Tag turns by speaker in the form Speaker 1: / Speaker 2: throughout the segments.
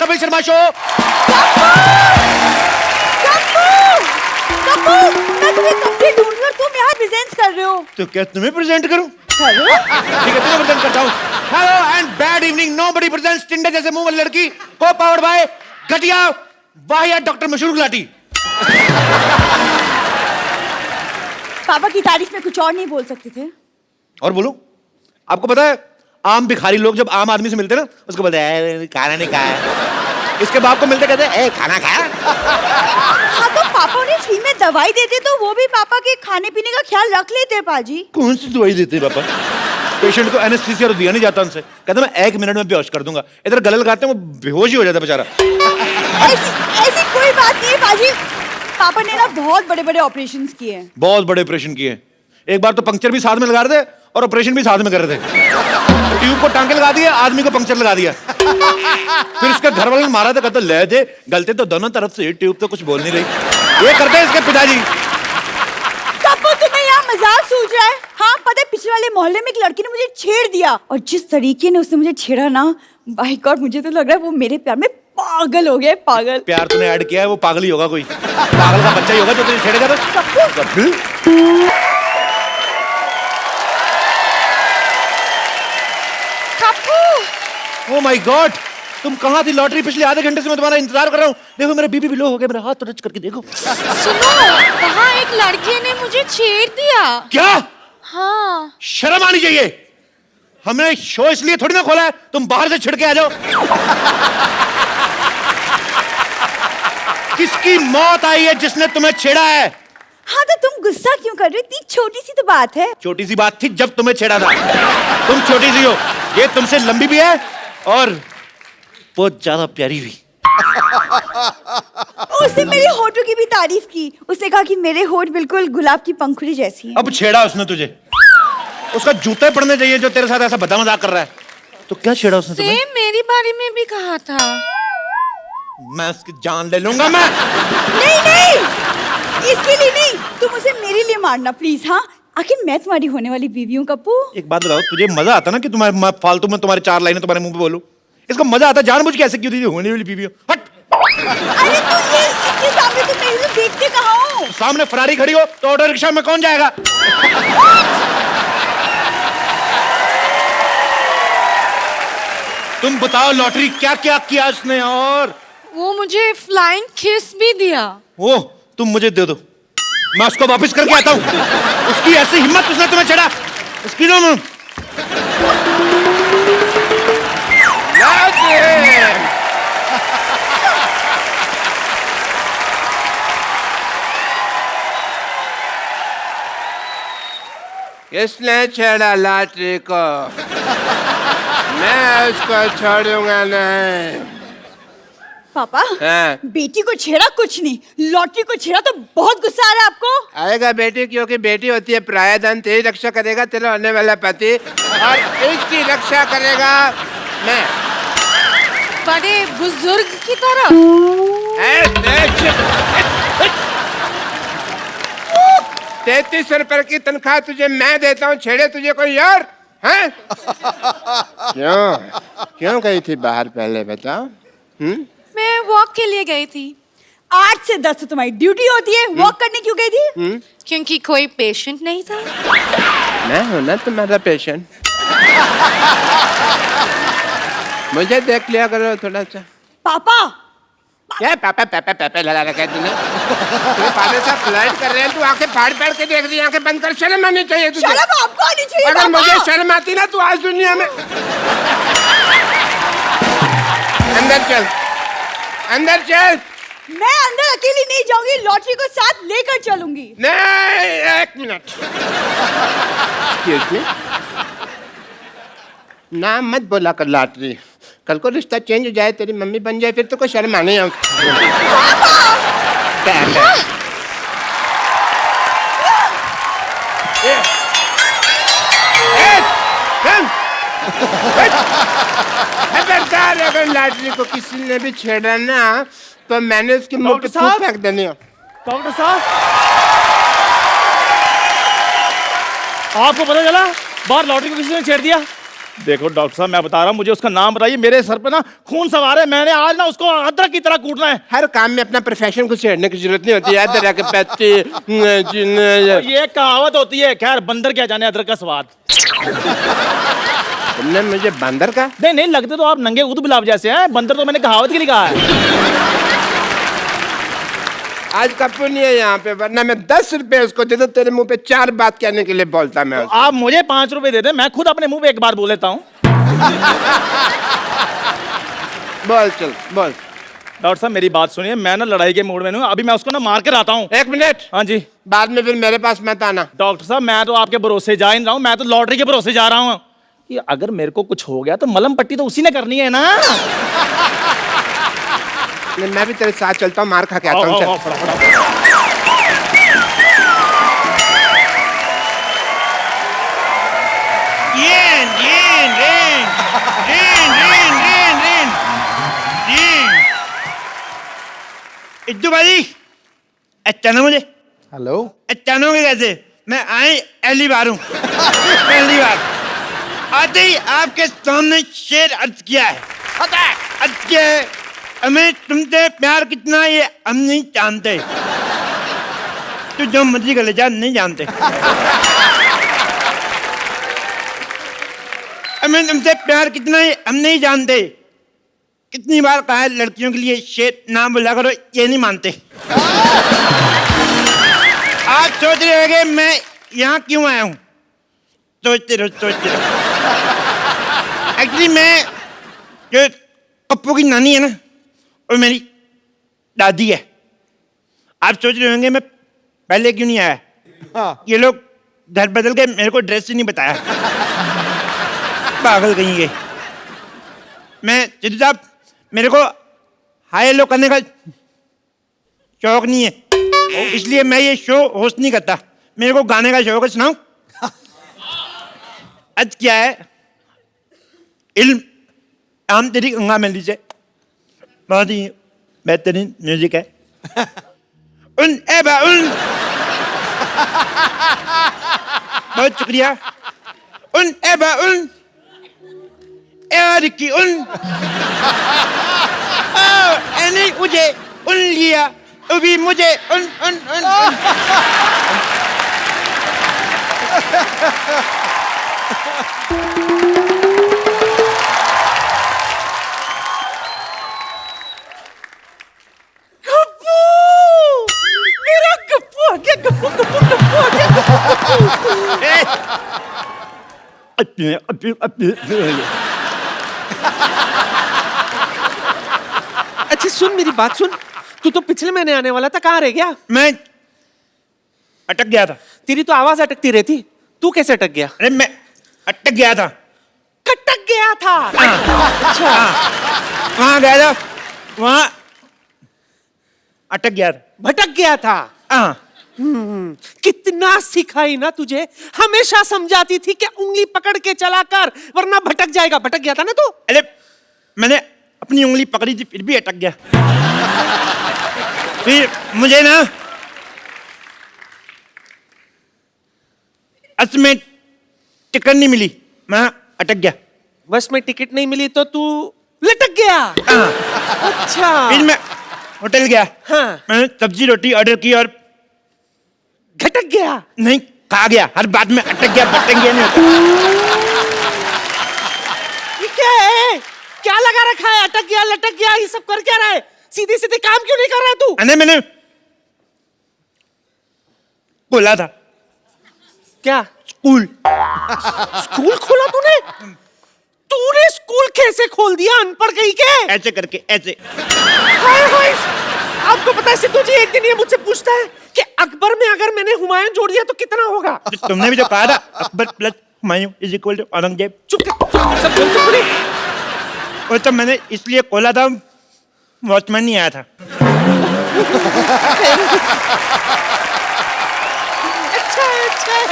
Speaker 1: Kapil Sharma show.
Speaker 2: मैं तुम्हें कब से ढूंढ रही हूँ, तुम यहाँ प्रेजेंट कर रहे हो।
Speaker 1: तो क्या तुम्हें प्रेजेंट करूं?
Speaker 2: हेलो।
Speaker 1: ठीक है, तुम्हें प्रेजेंट करता हूं। Hello and bad evening, nobody presents टिंडे जैसे मुंह वाली लड़की को पावर्ड बाय घटिया वाहिया डॉक्टर मशहूर गुलाटी।
Speaker 2: पापा की तारीफ में कुछ और नहीं बोल सकते थे?
Speaker 1: और बोलूं? आपको पता है आम भिखारी लोग जब आम आदमी से मिलते हैं ना, उसको बोलते हैं खाना नहीं खाया। इसके बाप को मिलते कहते हैं खाना खाया।
Speaker 2: हाँ तो पापा उन्हें फ्री में दवाई देते तो वो भी पापा के खाने पीने का ख्याल रख लेते पाजी।
Speaker 1: कौन सी दवाई देते हैं पापा? पेशेंट को एनेस्थीसिया तो दिया नहीं जाता उनसे, कहते मैं 1 मिनट में बेहोश कर दूंगा। इधर गले लगाते हैं वो बेहोश ही हो जाता बेचारा।
Speaker 2: ऐसी कोई बात नहीं है पाजी, पापा ने ना बहुत बड़े बड़े ऑपरेशंस किए हैं।
Speaker 1: बहुत बड़े ऑपरेशन किए। एक बार तो पंक्चर भी साथ में लगा रहे थे और ऑपरेशन भी साथ में कर रहे थे। ट्यूब को टांके लगा दिए, आदमी को पंक्चर लगा दिया। फिर इसके घर वाले ने मारा था, कहते ले दे गलते तो दोनों तरफ से, ट्यूब तो कुछ बोल नहीं रही। ये करते हैं इसके पिताजी।
Speaker 2: कपू तुम्हें यहाँ मजाक सूझ रहा है? हाँ पता है पिछले वाले मोहल्ले में एक लड़की ने मुझे छेड़ दिया, और जिस तरीके ने उसने मुझे छेड़ा ना, बाय गॉड मुझे तो लग रहा है वो मेरे प्यार में पागल हो गया। पागल
Speaker 1: प्यार तूने ऐड किया है, वो पागल ही होगा, कोई पागल का बच्चा ही होगा जो तुझे छेड़ेगा। तो
Speaker 2: कपू
Speaker 1: ओह माय गॉड, तुम कहाँ थी? लॉटरी पिछले आधे घंटे से मैं तुम्हारा इंतजार कर रहा हूँ। देखो मेरा बीपी भी लो हो गया, मेरा हाथ तो टच करके देखो।
Speaker 3: सुनो, वहाँ एक लड़के ने मुझे छेड़ दिया।
Speaker 1: क्या?
Speaker 3: हाँ।
Speaker 1: शर्म आनी चाहिए। हमने शो इसलिए थोड़ी ना खोला है तुम बाहर से छिड़के आ जाओ। किसकी मौत आई है जिसने तुम्हें छेड़ा है?
Speaker 2: हाँ तो तुम गुस्सा क्यों कर रहे हो? इतनी छोटी सी तो बात है।
Speaker 1: छोटी सी बात थी जब तुम्हें छेड़ा था। तुम छोटी सी हो, ये तुमसे लंबी भी है और बहुत ज्यादा प्यारी भी।
Speaker 2: उसने मेरे होठों की भी तारीफ की। उसने कहा कि मेरे होठ बिल्कुल गुलाब की पंखुड़ी जैसी हैं।
Speaker 1: अब छेड़ा उसने तुझे, उसका जूते पड़ने चाहिए जो तेरे साथ ऐसा बदा मजाक कर रहा है। तो क्या छेड़ा उसने तुम्हें?
Speaker 3: सेम मेरी बारे में भी कहा था।
Speaker 1: मैं उसकी जान ले लूंगा मैं।
Speaker 2: नहीं नहीं, इसके लिए नहीं, तुम उसे मेरे लिए मारना प्लीज। हाँ आखिर मैं तुम्हारी होने वाली बीवी हूँ कप्पू।
Speaker 1: एक बात बताओ, तुझे मजा आता ना कि तुम्हारे फालतू में तुम्हारे 4 लाइनें तुम्हारे मुंह पे बोलूं? इसको मजा आता जानबूझ के ऐसे क्यों? दीदी होने वाली बीवी हो, हट।
Speaker 2: अरे तो ये इसके सामने तुम मेरे लिए देखते कहाँ हो?
Speaker 1: सामने फरारी खड़ी हो तो ऑटो रिक्शा में कौन जाएगा? तुम बताओ लॉटरी क्या क्या किया उसने? और
Speaker 3: वो मुझे फ्लाइंग किस भी दिया।
Speaker 1: वो तुम मुझे दे दो, मैं उसको वापस करके आता हूँ। उसकी ऐसी हिम्मत, उसने तुम्हें छेड़ा, उसकी नाम
Speaker 4: किसने छेड़ा लॉटरी को? मैं उसको छोड़ूंगा नहीं।
Speaker 2: पापा
Speaker 4: हाँ।
Speaker 2: बेटी को छेड़ा कुछ नहीं, लॉटरी को छेड़ा तो बहुत गुस्सा आ रहा है आपको।
Speaker 4: आएगा बेटी, क्योंकि बेटी होती है प्रायधन। तेरी रक्षा करेगा तेरा होने वाला पति, और इसकी रक्षा करेगा मैं,
Speaker 3: बड़े बुजुर्ग की तरह।
Speaker 4: 33 रुपए की तनख्वाह तुझे मैं देता हूँ, छेड़े तुझे कोई और हैं? क्यों गई थी बाहर पहले बताओ?
Speaker 3: मैं वॉक के लिए गई थी।
Speaker 2: 8 से 10 तो तुम्हारी ड्यूटी होती है, वॉक करने क्यों गई थी?
Speaker 3: क्योंकि कोई पेशेंट नहीं था।
Speaker 4: मैं हूं ना तुम्हारा पेशेंट। मुझे देख लिया करो थोड़ा सा।
Speaker 2: पापा
Speaker 4: क्या पापा पापा पापा लगा रखा है तूने? तेरे फादर साहब फ्लाइट कर रहे हैं, तू आंखें फाड़ फाड़ के देख रही है। आंखें बंद कर, शर्म आनी चाहिए तुझे।
Speaker 2: शर्म आपको आनी चाहिए।
Speaker 4: अगर मुझे शर्म आती ना, तू आज दुनिया में। अंदर चल, अंदर चल।
Speaker 2: मैं अंदर अकेली नहीं जाऊंगी, लॉटरी को साथ लेकर चलूंगी।
Speaker 4: नहीं, 1 मिनट। नाम मत बोला कर लॉटरी, कल को रिश्ता चेंज हो जाए, तेरी मम्मी बन जाए, फिर तो कोई शर्म आने। खबरदार, अगर लॉटरी को किसी ने भी छेड़ा ना तो मैंने उसके मुंह पे थूक फेंक देनी है।
Speaker 5: डॉक्टर साहब, आपको पता चला बाहर लॉटरी को किसी ने छेड़ दिया? देखो डॉक्टर साहब, मैं बता रहा हूँ, मुझे उसका नाम बताइए। मेरे सर पे ना खून सवार है, मैंने आज ना उसको अदरक की तरह कूटना है।
Speaker 4: हर काम में अपना प्रोफेशन को छेड़ने की जरूरत नहीं होती है। अदरक पत्ती
Speaker 5: ये कहावत होती है। खैर, बंदर क्या जाने अदरक का स्वाद।
Speaker 4: तुमने मुझे बंदर का?
Speaker 5: नहीं नहीं, लगते तो आप नंगे ऊद बिलाव जैसे हैं। बंदर तो मैंने कहावत के लिए कहा है।
Speaker 4: आज कपूर नहीं है यहाँ पे, वरना मैं 10 रुपए उसको दे दो, तेरे मुंह पे 4 बात कहने के लिए बोलता मैं उसको।
Speaker 5: आप मुझे 5 रुपए दे दें, मैं खुद अपने मुंह पे एक बार बोल लेता हूँ।
Speaker 4: बोल चल बोल।
Speaker 5: डॉक्टर साहब मेरी बात सुनिए, मैं ना लड़ाई के मूड में हूँ। अभी मैं उसको ना मार कर आता हूँ।
Speaker 4: 1 मिनट।
Speaker 5: हाँ जी।
Speaker 4: बाद में फिर मेरे पास मत आना।
Speaker 5: डॉक्टर साहब, मैं तो आपके भरोसे जा ही नहीं रहा हूँ, मैं तो लॉटरी के भरोसे जा रहा हूँ कि अगर मेरे को कुछ हो गया तो मलम पट्टी तो उसी ने करनी है ना।
Speaker 4: मैं भी तेरे साथ चलता हूँ, मार खा के आता हूँ। चल।
Speaker 1: इद्दू भाई, अच्छा ना मुझे
Speaker 6: हेलो।
Speaker 1: अचानक कैसे? मैं आए पहली बार हूँ। पहली बार आते ही आपके सामने शेर अर्ज किया है। अर्ज किया है, हमें तुमसे प्यार कितना ये हम नहीं जानते। तू जो मर्जी कर ले जा, नहीं जानते। हमें तुमसे प्यार कितना है हम नहीं जानते। कितनी बार कहा है लड़कियों के लिए शेर नाम बोला करो, ये नहीं मानते। आप सोच रहे होंगे मैं यहाँ क्यों आया हूँ। सोचते रहो। एक्चुअली मैं जो पप्पू की नानी है ना, वो मेरी दादी है। आप सोच रहे होंगे मैं पहले क्यों नहीं आया।
Speaker 6: हाँ।
Speaker 1: ये लोग घर बदल के मेरे को ड्रेस ही नहीं बताया। पागल कहीं के। मैं सिद्धू साहब, मेरे को हाई लो करने का शौक नहीं है, इसलिए मैं ये शो होस्ट नहीं करता। मेरे को गाने का शौक है। सुनाऊं? आज क्या है, इल्म आम तेरी गंगा मेली से बहुत ही बेहतरीन म्यूजिक है। उन एबा उन, बहुत शुक्रिया। उन एबा उन की उन एनी मुझे उन लिया, अभी मुझे उन उन उन, उन।
Speaker 2: मेरा गप्पू आ गया, गप्पू गप्पू गप्पू आ गया।
Speaker 6: अच्छा सुन, मेरी बात सुन। तू तो पिछले महीने आने वाला था, कहाँ रह गया?
Speaker 1: मैं अटक गया था।
Speaker 6: तेरी तो आवाज अटकती रहती, तू कैसे अटक गया?
Speaker 1: अरे मैं अटक गया था।
Speaker 6: कटक गया था।
Speaker 1: अच्छा, वहां गया था, वहां अटक गया था,
Speaker 6: भटक गया था।
Speaker 1: हाँ।
Speaker 6: कितना सिखाई ना तुझे, हमेशा समझाती थी कि उंगली पकड़ के चला कर वरना भटक जाएगा। भटक गया था ना तू।
Speaker 1: अरे मैंने अपनी उंगली पकड़ी थी, फिर भी अटक गया। फिर मुझे ना बस में टिकट नहीं मिली, मैं अटक गया।
Speaker 6: बस में टिकट नहीं मिली तो तू लटक गया।
Speaker 1: हाँ।
Speaker 6: अच्छा।
Speaker 1: फिर मैं होटल गया।
Speaker 6: हाँ।
Speaker 1: मैंने सब्जी रोटी ऑर्डर की और
Speaker 6: घटक गया।
Speaker 1: नहीं, खा गया। हर बात में अटक गया, भटक गया नहीं होता।
Speaker 6: ये क्या है? क्या लगा रखा है? अटक गया, लटक गया, ये सब कर क्या रहा है? सीधे सीधे काम क्यों नहीं कर रहा है तू?
Speaker 1: अरे मैंने बोला था
Speaker 6: क्या?
Speaker 1: स्कूल।
Speaker 6: स्कूल खोला तूने? तूने स्कूल कैसे खोल दिया, अनपढ़ कहीं के?
Speaker 1: ऐसे करके ऐसे।
Speaker 6: हाय हाय। आपको पता है सिद्धू जी, एक दिन ये मुझसे पूछता है कि अकबर में अगर मैंने हुमायूं जोड़ दिया तो कितना होगा?
Speaker 1: तो तुमने भी तो कहा था Akbar plus Humayun is equal to Aurangzeb.
Speaker 6: चुप कर, सब बोल चुप रही।
Speaker 1: वो तो मैंने इसलिए खोला था, वॉचमैन नहीं आया था।
Speaker 6: अच्छा है, अच्छा है।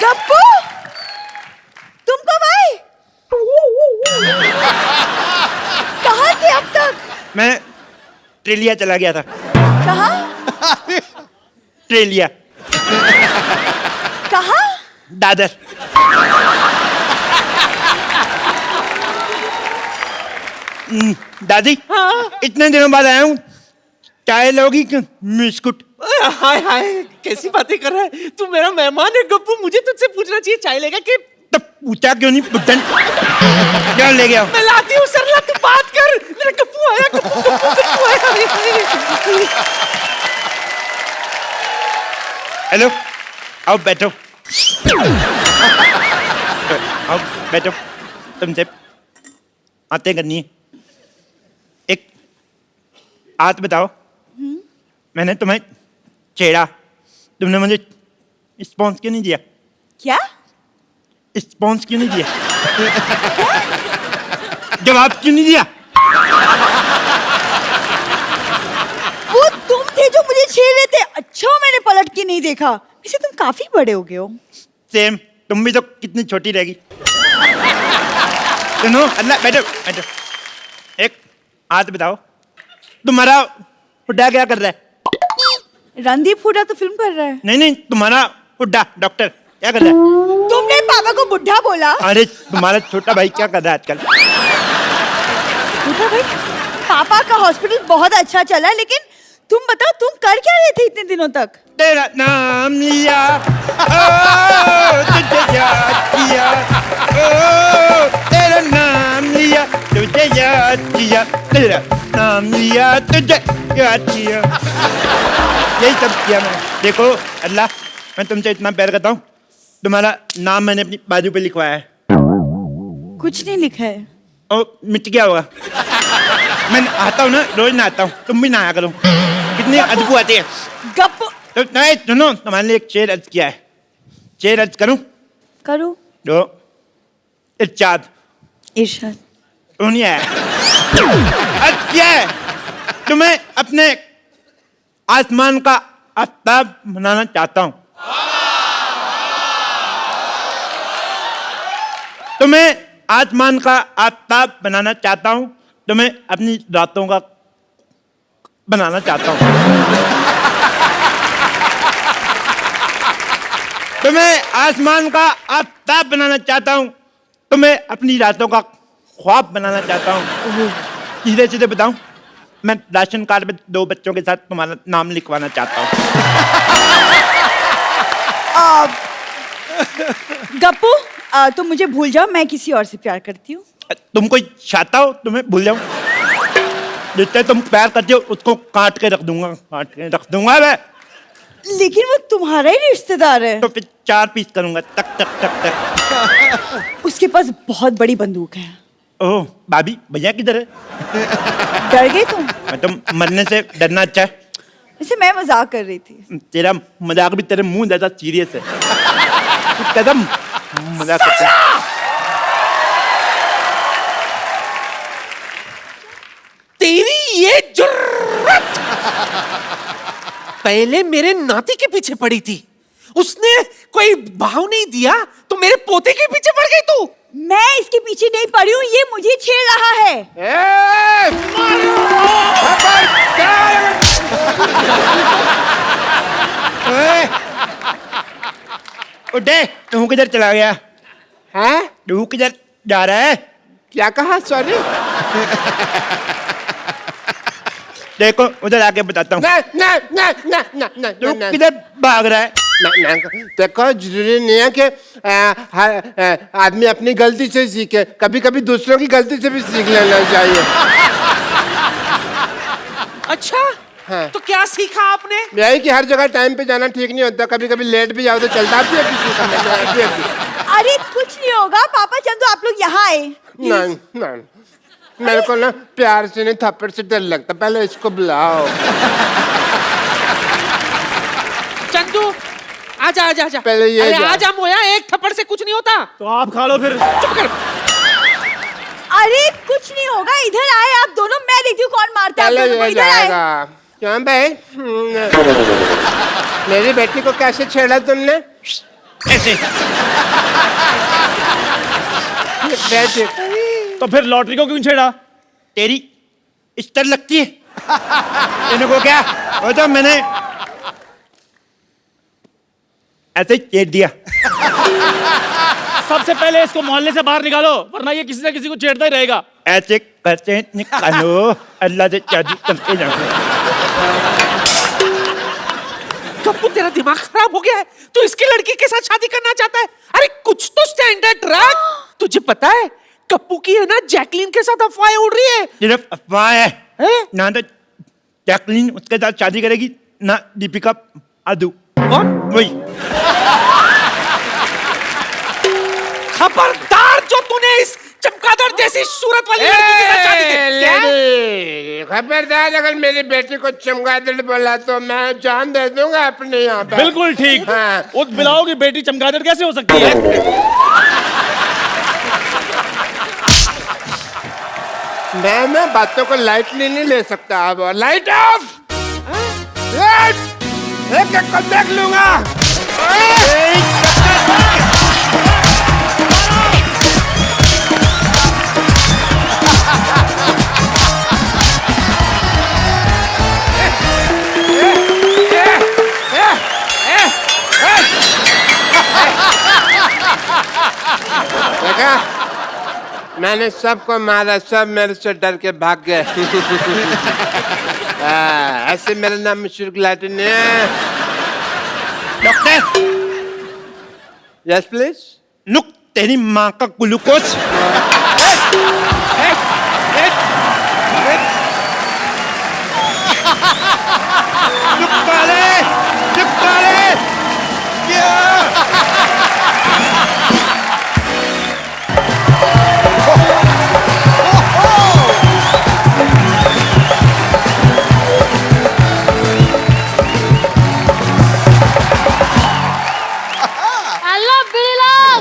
Speaker 2: गप्पू, तुम कब आए? कहाँ थे अब तक?
Speaker 1: मैं ट्रेलिया चला गया था।
Speaker 2: कहाँ?
Speaker 1: ट्रेलिया।
Speaker 2: कहाँ?
Speaker 1: दादर। दादी, इतने दिनों बाद आया हूँ, चाय लोगी कि बिस्कुट?
Speaker 6: हाय हाय, कैसी बातें कर रहा है तू? मेरा मेहमान है गप्पू, मुझे तुझसे पूछना चाहिए चाय लेगा कि?
Speaker 1: तब पूछा क्यों नहीं? बुद्धन क्या ले गया?
Speaker 6: मैं लाती हूँ सरला, तू बात कर। मेरा गप्पू आया, गप्पू आया।
Speaker 1: हेलो, आओ बैठो। आओ बैठो, तुमसे बातें करनी है। एक बात बताओ, मैंने तुम्हें छेड़ा, तुमने मुझे रिस्पॉन्स क्यों नहीं दिया?
Speaker 2: क्या?
Speaker 1: रिस्पॉन्स क्यों नहीं दिया? जवाब क्यों नहीं दिया?
Speaker 2: वो तुम थे जो मुझे छेड़ रहे थे। अच्छा, मैंने पलट के नहीं देखा। वैसे तुम काफी बड़े हो गए हो।
Speaker 1: सेम, तुम भी तो कितनी छोटी रहेगी। सुनो, अल्लाह, बैठो बैठो। एक बात बताओ, तुम्हारा हुड्डा क्या कर रहा है?
Speaker 2: रणदीप हुड्डा तो फिल्म कर रहा है।
Speaker 1: नहीं नहीं, तुम्हारा हुड्डा डॉक्टर क्या कर रहा है?
Speaker 2: तुमने पापा को बुढ़ा बोला।
Speaker 1: अरे तुम्हारा छोटा भाई क्या कर रहा है आजकल?
Speaker 2: बुढ़ा भाई? पापा का हॉस्पिटल बहुत अच्छा चला है, लेकिन तुम बताओ, तुम कर क्या रहे थे इतने दिनों तक?
Speaker 1: तेरा नाम लिया, ओ, तुझे याद किया, ओ, तेरा नाम लिया, तुझे याद किया, तेरा नाम लिया, तुझे याद किया। यही सब किया मैंने। देखो अल्लाह, मैं तुमसे इतना प्यार करता हूँ, तुम्हारा नाम मैंने अपनी बाजू पे लिखवाया है।
Speaker 2: कुछ नहीं लिखा है।
Speaker 1: ओ, मिट गया होगा। मैं आता हूँ ना, रोज नहाता हूँ, तुम भी नहाया करो। कितनी अदबू आती है।
Speaker 2: गप।
Speaker 1: तो नहीं सुनो, तुम्हारे लिए एक शेर अर्ज किया है। शेर अर्ज करूं?
Speaker 2: करो।
Speaker 1: दो इरशाद।
Speaker 2: इरशाद।
Speaker 1: क्यों नहीं आया? अर्ज किया है, तुम्हें अपने आसमान का आफताब बनाना चाहता हूं। तुम्हें आसमान का आफताब बनाना चाहता हूं, तुम्हें अपनी रातों का बनाना चाहता हूं। तुम्हें आसमान का आफताब बनाना चाहता हूं, तुम्हें अपनी रातों का ख्वाब बनाना चाहता हूं। सीधे सीधे बताऊं, मैं राशन कार्ड में 2 बच्चों के साथ तुम्हारा नाम लिखवाना चाहता हूं।
Speaker 2: गप्पू, तुम मुझे भूल जाओ, मैं किसी और से प्यार करती हूँ।
Speaker 1: तुम कोई चाहता हो तुम्हें भूल जाऊं? जितने तुम प्यार करते हो उसको काट के रख दूंगा, काट के रख दूंगा मैं।
Speaker 2: लेकिन वो तुम्हारा ही रिश्तेदार है।
Speaker 1: तो फिर 4 पीस करूंगा, तक तक तक तक।
Speaker 2: उसके पास बहुत बड़ी बंदूक है।
Speaker 1: ओह भाभी, भैया किधर है?
Speaker 2: डर गई तुम?
Speaker 1: तुम मरने से डरना अच्छा है।
Speaker 2: वैसे मैं मजाक कर रही थी।
Speaker 1: तेरा मजाक भी तेरे मुंह ज्यादा सीरियस है। तू कदम मजाक करता है।
Speaker 6: तेरी ये जुर्रत पहले मेरे नाती के पीछे पड़ी थी, उसने कोई भाव नहीं दिया तो मेरे पोते के पीछे पड़ गई तू।
Speaker 2: मैं इसके पीछे नहीं पड़ी हूँ, ये मुझे छेड़ रहा है।
Speaker 1: उठे, तू किधर चला गया?
Speaker 4: हैं?
Speaker 1: तू किधर जा रहा है?
Speaker 4: क्या कहा? सॉरी।
Speaker 1: देखो उधर आके बताता हूँ। तू किधर भाग रहा है?
Speaker 4: देखो, जरूरी नहीं है कि हर आदमी अपनी गलती से सीखे, कभी कभी दूसरों की गलती से भी सीख लेना चाहिए।
Speaker 6: अच्छा,
Speaker 4: हाँ।
Speaker 6: तो क्या सीखा आपने?
Speaker 4: यही कि हर जगह टाइम पे जाना ठीक नहीं होता, कभी कभी लेट भी जाओ तो चलता भी है किसी का।
Speaker 2: अरे कुछ नहीं होगा पापा, चंदू आप लोग यहाँ आए।
Speaker 4: नहीं नहीं, मेरे को ना प्यार से नहीं, थप्पड़ से डर लगता। पहले इसको बुलाओ।
Speaker 6: चंदू आजा आजा आजा।
Speaker 4: पहले ये
Speaker 6: अरे
Speaker 4: जा।
Speaker 6: आजा मोया, एक थप्पड़ से कुछ नहीं होता।
Speaker 5: तो आप खा लो फिर।
Speaker 6: चुप कर।
Speaker 2: अरे कुछ नहीं होगा, इधर आए आप दोनों, मैं देखती हूँ कौन मारता है आप
Speaker 4: पहले
Speaker 2: दोनों को।
Speaker 4: ये
Speaker 2: इधर आए।
Speaker 4: जाएगा। क्यों भाई? मेरी बेटी को कैसे छेड़ा तुमने?
Speaker 1: ऐसे।
Speaker 4: बैठ।
Speaker 5: तो फिर लॉटरी को क्यों छेड़ा?
Speaker 1: तेरी स्तर लगती है। इनको क्या वो तो मैंने ऐसे ही छेड़ दिया।
Speaker 5: सबसे पहले इसको मोहल्ले से बाहर निकालो, वरना ये किसी न किसी को छेड़ता ही रहेगा।
Speaker 1: ऐसे करते निकालो, अल्लाह से शादी करके जाओ।
Speaker 6: कप्पू तेरा दिमाग खराब हो गया है, तू इसकी लड़की के साथ शादी करना चाहता है? अरे कुछ तो स्टैंडर्ड रख। तुझे पता है कप्पू की है ना जैकलीन के साथ अफवाहें उड़ रही है।
Speaker 1: सिर्फ अफवाह है, ना तो जैकलीन उसके साथ शादी करेगी ना दीपिका आदू।
Speaker 6: कौन?
Speaker 1: वही।
Speaker 6: खबरदार जो तूने इस चमगादड़ जैसी सूरत वाली लड़की के साथ शादी की। क्या?
Speaker 4: खबरदार, अगर मेरी बेटी को चमगादड़ बोला तो मैं जान दे दूंगा अपने यहाँ पे।
Speaker 5: बिल्कुल ठीक।
Speaker 4: हाँ।
Speaker 5: उस बिलाओ की बेटी चमगादड़ कैसे हो सकती है?
Speaker 4: मैं ना बातों को लाइटली नहीं ले सकता। अब लाइट ऑफ। एक एक को देख लूंगा। देखा, मैंने सबको मारा, सब मेरे से डर के भाग गए। ऐसे मेरा नाम मशहूर खिलाड़ी नहीं है।
Speaker 1: Doctor,
Speaker 4: yes please.
Speaker 1: लुक, तेरी माँ का ग्लूकोज।
Speaker 3: हेलो बिलाल,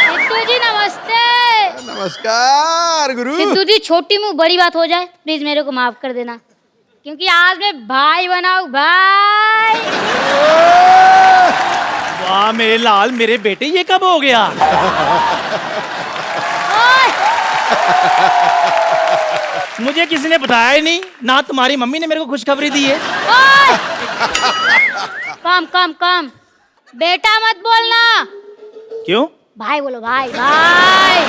Speaker 3: सिद्धू जी नमस्ते।
Speaker 7: नमस्कार गुरु।
Speaker 3: सिद्धू जी छोटी मुंह बड़ी बात हो जाए, प्लीज मेरे को माफ कर देना, क्योंकि आज मैं भाई बनाऊं भाई।
Speaker 5: वाह मेरे लाल, मेरे बेटे, ये कब हो गया?
Speaker 3: ओए,
Speaker 5: मुझे किसी ने बताया ही नहीं, ना तुम्हारी मम्मी ने मेरे को खुशखबरी दी है।
Speaker 3: ओए, कम कम कम, बेटा मत बोलना,
Speaker 5: क्यों?
Speaker 3: भाई बोलो, भाई भाई।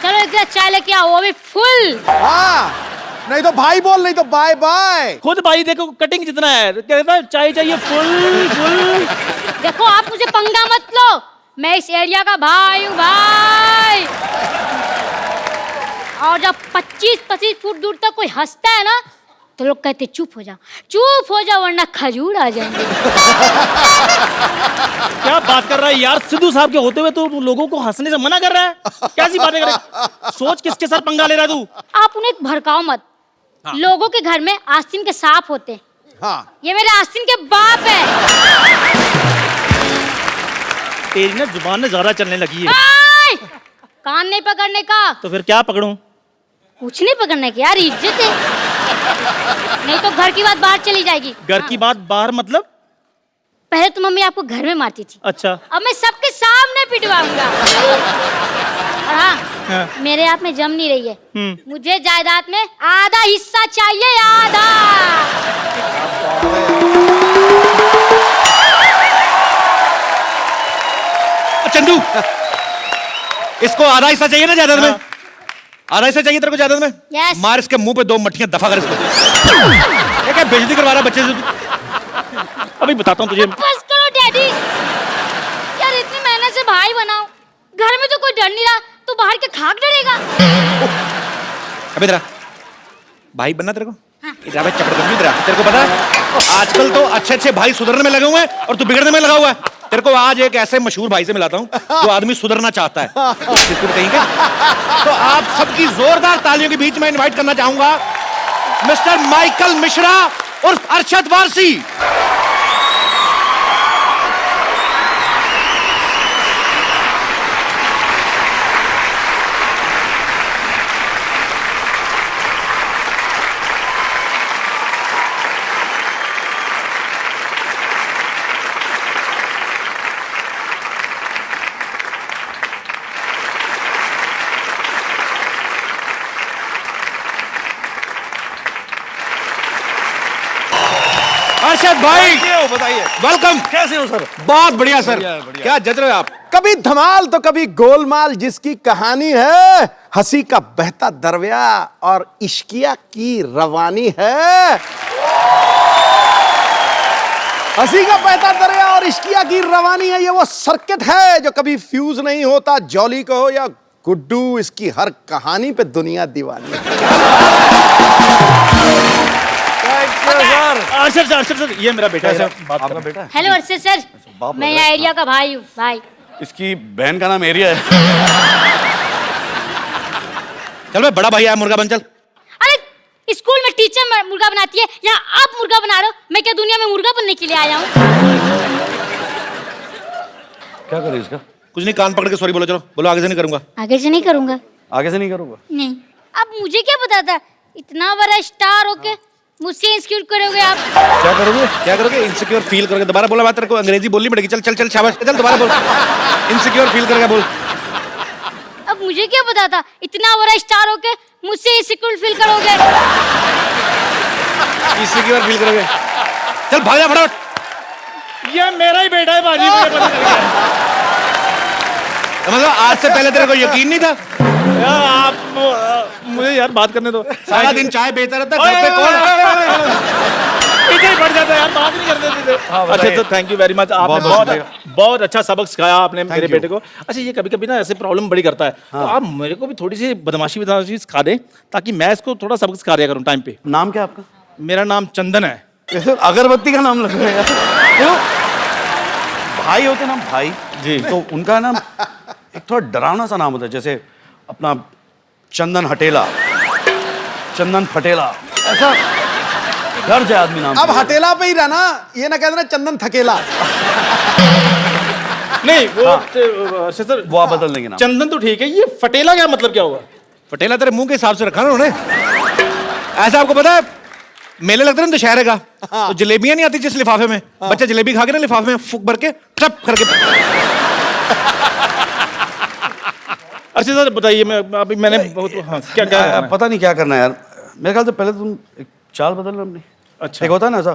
Speaker 3: चलो एक गिलास चाय लेके आओ, वो भी फुल।
Speaker 7: हाँ, नहीं तो भाई बोल, नहीं तो बाय बाय।
Speaker 5: खुद भाई देखो कटिंग जितना है, कहता है चाय चाहिए फुल फुल।
Speaker 3: देखो आप मुझे पंगा मत लो, मैं इस एरिया का भाई हूँ भाई। और जब 25-25 फुट दूर तक कोई हंसता है ना, तो लोग कहते चुप हो जा वरना खजूर आ जाएंगे।
Speaker 5: क्या बात कर रहा है यार, सिद्धू साहब के होते हुए तो लोगों को हंसने से मना कर रहा है? कैसी बातें कर रहा है? सोच किसके साथ पंगा ले रहा है तू?
Speaker 3: आप उन्हें भड़काओ मत। लोगों के घर में आस्तीन के सांप होते हैं,
Speaker 7: हाँ,
Speaker 3: ये मेरे आस्तीन के बाप है।
Speaker 5: तेरी ना जुबान में ज्यादा चलने लगी है।
Speaker 3: आय! कान नहीं पकड़ने का।
Speaker 5: तो फिर क्या पकड़ूं?
Speaker 3: कुछ नहीं पकड़ने की यार, इज्जत है, नहीं तो घर की बात बाहर चली जाएगी।
Speaker 5: घर की बात बाहर मतलब?
Speaker 3: पहले तो मम्मी आपको घर में मारती थी,
Speaker 5: अच्छा।
Speaker 3: अब मैं सबके सामने पिटवाऊंगा। और हाँ, मेरे हाथ में जम नहीं रही है, मुझे जायदाद में आधा हिस्सा चाहिए, आधा।
Speaker 1: चंदू, इसको आधा हिस्सा चाहिए ना जायदाद में? आधा हिस्सा चाहिए तेरे को जायदाद में?
Speaker 3: Yes.
Speaker 1: मार इसके मुंह पे 2 मट्ठियां, दफा कर इसको। ये क्या बेइज्जती करवा रहा है बच्चे से तू?
Speaker 5: अभी बताता हूँ तुझे।
Speaker 3: बस करो डैडी, यार इतनी मेहनत से भाई बनाओ, घर में तो कोई डर नहीं रहा, तो बाहर के खाक डरेगा।
Speaker 1: अबे तेरा भाई बनना तेरे को? इधर भाई चपड़ तेरा, तेरे को पता है आजकल तो अच्छे अच्छे भाई सुधरने में लगे हुए हैं और तू बिगड़ने में लगा हुआ है। तेरे को आज एक ऐसे मशहूर भाई से मिलाता हूँ जो आदमी सुधरना चाहता है। कहेंगे तो आप सबकी जोरदार तालियों के बीच में इनवाइट करना चाहूंगा मिस्टर माइकल मिश्रा उर्फ अरशद वारसी। अरशद अर्शद भाई
Speaker 7: बताइए
Speaker 1: वेलकम।
Speaker 7: कैसे हो सर?
Speaker 1: बहुत बढ़िया सर। क्या जज रहे हो आप?
Speaker 7: कभी धमाल तो कभी गोलमाल, जिसकी कहानी है हंसी का बहता दरया और इश्किया की रवानी है। हंसी का बहता दरिया और इश्किया की रवानी है, ये वो सर्किट है जो कभी फ्यूज नहीं होता। जॉली कहो या गुड्डू, इसकी हर कहानी पे दुनिया दीवानी है।
Speaker 5: अर्शद सर ये मेरा बेटा है।
Speaker 7: आपका बेटा है?
Speaker 3: हेलो अर्शद सर, मैं आइडिया का भाई हूँ भाई।
Speaker 7: इसकी बहन का नाम एरिया है।
Speaker 1: चल भाई, बड़ा भाई आया, मुर्गा बन चल।
Speaker 3: अरे स्कूल में टीचर मुर्गा बनाती है, यहाँ आप मुर्गा बना रहे हो। मैं क्या दुनिया में मुर्गा बनने के लिए आया हूँ?
Speaker 7: क्या करे इसका?
Speaker 1: कुछ नहीं, कान पकड़ के सॉरी बोलो। चलो बोलो, आगे से नहीं करूंगा।
Speaker 3: आगे से नहीं करूंगा।
Speaker 7: आगे से नहीं करूंगा।
Speaker 3: नहीं, अब मुझे क्या पता था इतना बड़ा स्टार होके मुझसे इंस्क्यूर करोगे आप।
Speaker 1: क्या करोगे? क्या करोगे? इनसिक्योर फील करोगे। दोबारा बोला बात, तेरे को अंग्रेजी बोलनी पड़ेगी। चल चल चल शाबाश, चल दोबारा बोल। इनसिक्योर फील करेगा, बोल।
Speaker 3: अब मुझे क्या पता था इतना बड़ा स्टार होके मुझसे इंसिक्योर फील करोगे।
Speaker 1: इनसिक्योर फील करोगे। चल भाग जा फटाफट।
Speaker 5: ये मेरा ही बेटा है बाजी, मुझे पता चल गया।
Speaker 1: मतलब आज से पहले तेरे को यकीन नहीं था?
Speaker 5: यार आप मुझे यार बात करने दो।
Speaker 1: सारा दिन चाय बेचता रहता है, घर पे कौन?
Speaker 5: पीछे ही पड़ जाता है यार, बात नहीं करने देते। अच्छा sir, thank you very much. आपने बहुत अच्छा सबक सिखाया आपने मेरे बेटे को। अच्छा, ये कभी कभी ना ऐसे प्रॉब्लम बड़ी करता है, तो आप मेरे को भी थोड़ी सी बदमाशी सिखा दें, ताकि मैं इसको थोड़ा सबक सिखा दिया करूँ टाइम पे।
Speaker 7: नाम क्या आपका?
Speaker 5: मेरा नाम चंदन है।
Speaker 7: कैसे अगरबत्ती का नाम लग रहा है यार? क्यों? भाई होते ना भाई
Speaker 5: जी,
Speaker 7: तो उनका नाम एक थोड़ा डरावना सा नाम होता है, जैसे अपना चंदन हटेला, चंदन फटेला, ऐसा डर जाए आदमी नाम।
Speaker 8: अब हटेला पे ही रहना, ये ना कह देना चंदन थकेला।
Speaker 5: नहीं वो सर
Speaker 7: वो आप बदल देंगे नाम।
Speaker 5: चंदन तो ठीक है, ये फटेला क्या मतलब क्या हुआ?
Speaker 1: पटेला तेरे मुंह के हिसाब से रखा ना उन्होंने। ऐसा आपको पता है, मेले लगते हैं ना दशहरे का, तो जलेबियां नहीं आती जिस लिफाफे में, बच्चा जलेबी खा के ना लिफाफे में फूक भर के टप करके।
Speaker 5: अच्छा सर बताइए, मैं अभी मैंने बहुत क्या क्या
Speaker 7: पता नहीं क्या करना है यार। मेरे ख्याल से पहले तुम एक चाल बदल लो अपनी।
Speaker 5: अच्छा
Speaker 7: एक होता है ना ऐसा,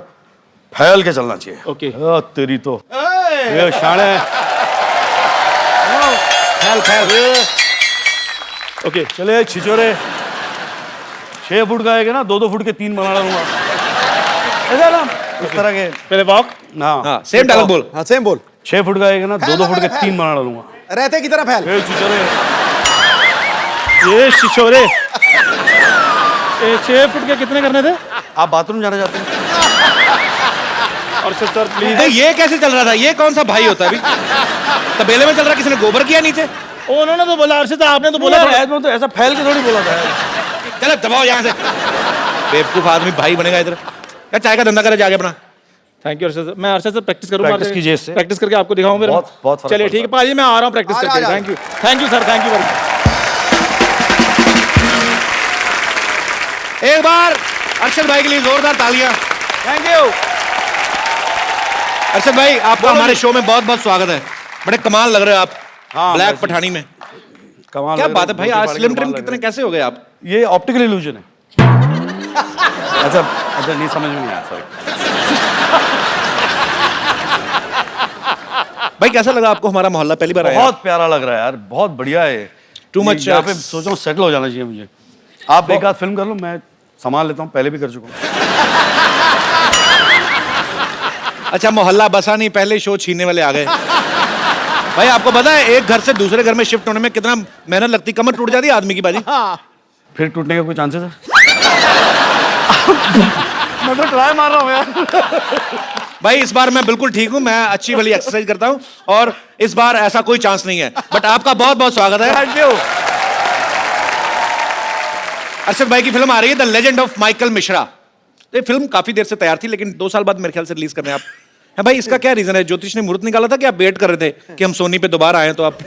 Speaker 7: फैल के चलना चाहिए।
Speaker 5: ओके।
Speaker 7: तेरी तो ये शाणे।
Speaker 1: फैल फैल।
Speaker 7: ओके चले छिचोरे, 6 फुट का आएगा ना, 2-2 फुट के 3 बना लूंगा, ऐसा ना उस तरह के।
Speaker 5: पहले वॉक।
Speaker 1: हाँ सेम डायलॉग बोल।
Speaker 8: हाँ सेम बोल।
Speaker 7: 6 फुट का आएगा ना, 2-2 फुट के 3 बना लूंगा।
Speaker 8: रहते की तरह फैल।
Speaker 7: ये छिचोरे,
Speaker 5: ये शिशोरे, ये 6 फुट के कितने करने थे?
Speaker 7: आप बाथरूम जाना चाहते हैं?
Speaker 5: और सर प्लीज।
Speaker 1: नहीं, ये कैसे चल रहा था? ये कौन सा भाई होता है अभी? तबेले में चल रहा, किसी ने गोबर किया नीचे?
Speaker 5: उन्होंने तो बोला, अर्षद आपने तो बोला
Speaker 7: यार, तो ऐसा फैल के थोड़ी बोला था यार।
Speaker 1: चलो दबाओ यहाँ से। बेवकूफ आदमी भाई बनेगा इधर। क्या चाय का धंधा करे जाके अपना।
Speaker 5: Thank you Arshad. मैं अर्षद से प्रैक्टिस करूंगा।
Speaker 7: प्रैक्टिस कीजिए इससे।
Speaker 5: प्रैक्टिस करके आपको दिखाऊं फिर।
Speaker 7: बहुत फर्क
Speaker 5: चलिए ठीक है पाजी, मैं आ रहा हूँ प्रैक्टिस
Speaker 8: आ जा,
Speaker 5: करके।
Speaker 8: आ जा।
Speaker 5: Thank you sir, thank you very much.
Speaker 1: एक बार अर्शद भाई के लिए जोरदार तालियां।
Speaker 5: Thank you.
Speaker 1: अर्शद भाई, आपका हमारे शो में बहुत बहुत स्वागत है। बड़े कमाल लग रहे हो आप।
Speaker 7: हाँ,
Speaker 1: ब्लैक
Speaker 7: वैसे।
Speaker 1: पठानी में।
Speaker 7: कमाल
Speaker 1: क्या
Speaker 7: लग
Speaker 1: बात है
Speaker 7: रहा
Speaker 1: भाई,
Speaker 7: धोती
Speaker 1: आज
Speaker 7: फाड़ के
Speaker 1: स्लिम
Speaker 7: कमाल
Speaker 1: ट्रिम
Speaker 7: लग
Speaker 1: कितने
Speaker 7: रहा
Speaker 1: कैसे हो गए आप?
Speaker 7: है। ये ऑप्टिकल इल्यूजन है। अच्छा नहीं, समझ में नहीं आया, सॉरी।
Speaker 1: भाई कैसा लगा आपको हमारा मोहल्ला? पहली बार आया?
Speaker 7: बहुत प्यारा लग रहा है यार, बहुत बढ़िया है।
Speaker 1: Too much
Speaker 7: यहाँ पे सोच रहा हूँ सेटल हो जाना चाहिए मुझे। आप एक आध फिल्म कर लो, मैं संभाल लेता हूँ, पहले भी कर चुका हूँ।
Speaker 1: अच्छा, मोहल्ला बसा नहीं, पहले शो छीनने वाले आ गए। भाई आपको पता है, एक घर से दूसरे घर में शिफ्ट होने में कितना मेहनत लगती, कमर टूट जाती है आदमी की बाजी।
Speaker 7: फिर टूटने का कोई चांसेस है? मैं तो ट्राई मार रहा हूँ यार।
Speaker 1: भाई इस बार मैं बिल्कुल ठीक हूँ, मैं अच्छी वाली एक्सरसाइज करता हूँ और इस बार ऐसा कोई चांस नहीं है। बट आपका बहुत बहुत स्वागत है।
Speaker 7: Thank you.
Speaker 1: अर्शद भाई की फिल्म आ रही है the legend of Michael Mishra. ये फिल्म काफी देर से तैयार थी, लेकिन 2 साल बाद मेरे ख्याल से रिलीज करने आप है। भाई इसका क्या रीजन है? ज्योतिष ने मुहूर्त निकाला था कि आप वेट कर रहे थे कि हम सोनी पे दोबारा आए, तो आप?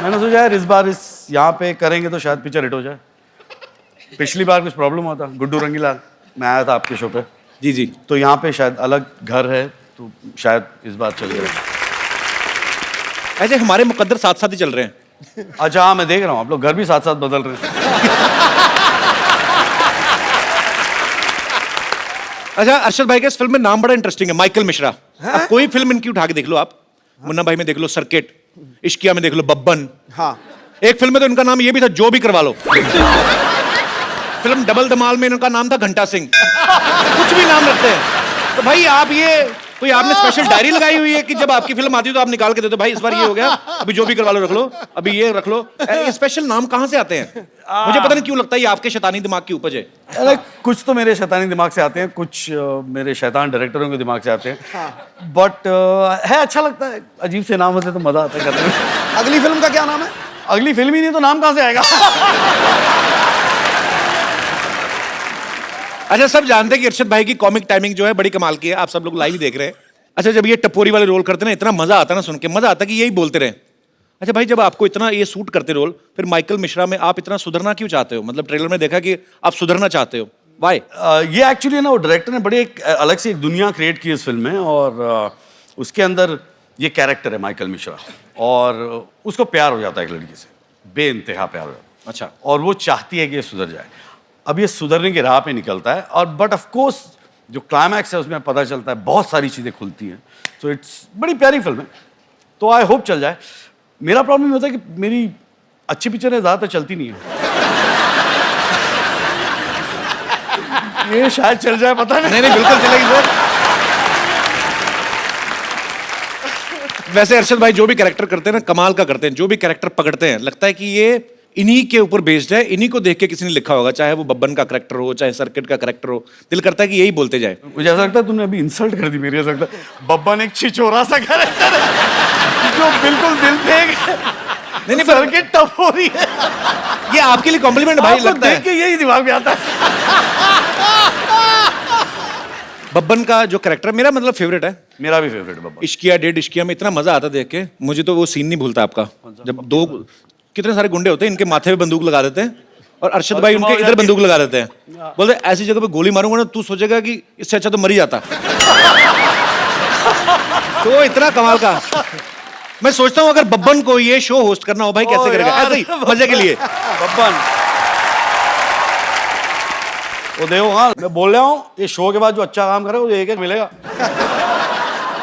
Speaker 7: मैंने सोचा यार इस बार इस यहाँ पे करेंगे तो शायद पिक्चर हिट हो जाए। पिछली बार कुछ प्रॉब्लम हुआ था, गुड्डू रंगीला मैं आया था आपके शो पे।
Speaker 1: जी जी।
Speaker 7: तो यहाँ पे शायद अलग घर है, तो शायद इस बार चल गया।
Speaker 1: ऐसे हमारे मुकद्दर साथ साथ ही चल रहे हैं।
Speaker 7: अच्छा हाँ, मैं देख रहा हूँ आप लोग घर भी साथ साथ बदल रहे हैं।
Speaker 1: अच्छा, अरशद भाई के इस फिल्म में नाम बड़ा इंटरेस्टिंग है, माइकल मिश्रा। अब कोई फिल्म इनकी उठा के देख लो आप, मुन्ना भाई में देख लो सर्किट, इश्किया में देख लो बब्बन।
Speaker 7: हाँ।
Speaker 1: एक फिल्म में तो इनका नाम ये भी था, जो भी करवा लो। फिल्म डबल धमाल में इनका नाम था घंटा सिंह। कुछ भी नाम रखते हैं। तो भाई आप ये कोई आपने स्पेशल डायरी लगाई हुई है कि जब आपकी फिल्म आती है तो आप निकाल के देते हो, भाई इस बार ये हो गया, अभी जो भी करवा लो रख लो, अभी ये रख लो। ये स्पेशल नाम कहाँ से आते हैं? मुझे पता नहीं क्यों लगता है ये आपके शैतानी दिमाग की उपज है।
Speaker 9: अरे कुछ तो मेरे शैतानी दिमाग से आते हैं, कुछ मेरे शैतान डायरेक्टरों के दिमाग से आते हैं। बट है, अच्छा लगता है, अजीब से नाम होते तो मजा आता है करने में।
Speaker 7: अगली फिल्म का क्या नाम है?
Speaker 9: अगली फिल्म ही नहीं तो नाम कहाँ से आएगा?
Speaker 1: अच्छा, सब जानते हैं कि अरशद भाई की कॉमिक टाइमिंग जो है बड़ी कमाल की है, आप सब लोग लाइव देख रहे हैं। अच्छा, जब ये टपोरी वाले रोल करते हैं ना, इतना मजा आता है ना सुन के, मजा आता है कि यही बोलते रहे। अच्छा भाई, जब आपको इतना ये सूट करते रोल, फिर माइकल मिश्रा में आप इतना सुधरना क्यों चाहते हो? मतलब ट्रेलर में देखा कि आप सुधरना चाहते हो, वाई?
Speaker 9: ये एक्चुअली ना, वो डायरेक्टर ने बड़ी एक अलग से एक दुनिया क्रिएट की इस फिल्म में, और उसके अंदर ये कैरेक्टर है माइकल मिश्रा, और उसको प्यार हो जाता है एक लड़की से, बेइंतहा प्यार हो जाता है।
Speaker 1: अच्छा।
Speaker 9: और वो चाहती है कि ये सुधर जाए। अब ये सुधरने की राह पे निकलता है, और बट ऑफ कोर्स जो क्लाइमैक्स है उसमें पता चलता है बहुत सारी चीज़ें खुलती हैं। सो इट्स बड़ी प्यारी फिल्म है, तो आई होप चल जाए। मेरा प्रॉब्लम होता है कि मेरी अच्छी पिक्चरें ज़्यादातर चलती नहीं है। ये शायद चल जाए, पता नहीं।
Speaker 1: नहीं, बिल्कुल चलेगी सर। वैसे अरशद भाई जो भी कैरेक्टर करते हैं ना, कमाल का करते हैं। जो भी कैरेक्टर पकड़ते हैं, लगता है कि ये इन्हीं के ऊपर बेस्ड है, इन्हीं को देख के किसी ने लिखा होगा, चाहे वो बब्बन का कैरेक्टर हो, चाहे सर्किट का कैरेक्टर हो। दिल करता है कि यही बोलते जाए।
Speaker 9: मुझे ऐसा लगता है तुमने अभी इंसल्ट कर दी मेरी। ऐसा लगता है बब्बन एक छिछोरा सा कैरेक्टर है जो बिल्कुल दिल पे
Speaker 1: नहीं,
Speaker 9: सर्किट टफ हो रही है।
Speaker 1: ये आपके लिए कॉम्प्लीमेंट भाई लगता
Speaker 9: देख
Speaker 1: है।
Speaker 9: के यही दिमाग में आता है।
Speaker 1: बब्बन का जो कैरेक्टर मेरा मतलब फेवरेट है।
Speaker 9: मेरा भी फेवरेट बब्बन।
Speaker 1: इश्किया, डेढ़ इश्किया में इतना मजा आता देख के। मुझे तो वो सीन नहीं भूलता आपका, जब दो कितने सारे गुंडे होते हैं, इनके माथे पे बंदूक लगा देते हैं और अरशद भाई उनके इधर बंदूक लगा देते हैं। बोलते ऐसी जगह पे गोली मारूंगा ना, तू सोचेगा कि इससे अच्छा तो मर ही जाता। तो इतना कमाल का। मैं सोचता हूँ अगर बब्बन को ये शो होस्ट करना हो, भाई कैसे करेगा? ऐसे ही मजे के लिए।
Speaker 9: बब्बन वो देखो, हाँ मैं बोल रहा हूँ, ये शो के बाद जो अच्छा काम करे वो एक एक मिलेगा,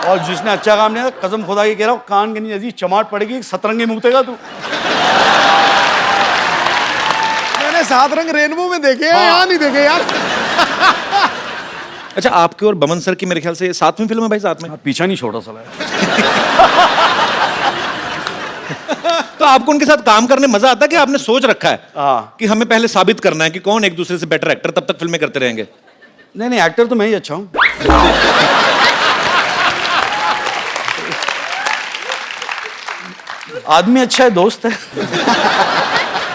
Speaker 9: और जिसने अच्छा काम नहीं किया, कसम खुदा की कह रहा हूँ, कान के नीचे ऐसी चमाट पड़ेगी, सतरंगी मुतेगा तू।
Speaker 7: मैंने 7 रंग रेनबो में देखे हैं, यहाँ नहीं देखे यार।
Speaker 1: अच्छा, आपके और बमन सर की मेरे ख्याल से 7वीं फिल्म है भाई, साथ में।
Speaker 9: पीछा नहीं छोड़ा साला है।
Speaker 1: तो आपको उनके साथ काम करने मजा आता है कि आपने सोच रखा है
Speaker 9: हाँ।
Speaker 1: कि हमें पहले साबित करना है कि कौन एक दूसरे से बेटर एक्टर, तब तक फिल्में करते रहेंगे?
Speaker 9: नहीं, एक्टर तो मैं ही अच्छा हूँ। आदमी अच्छा है, दोस्त है।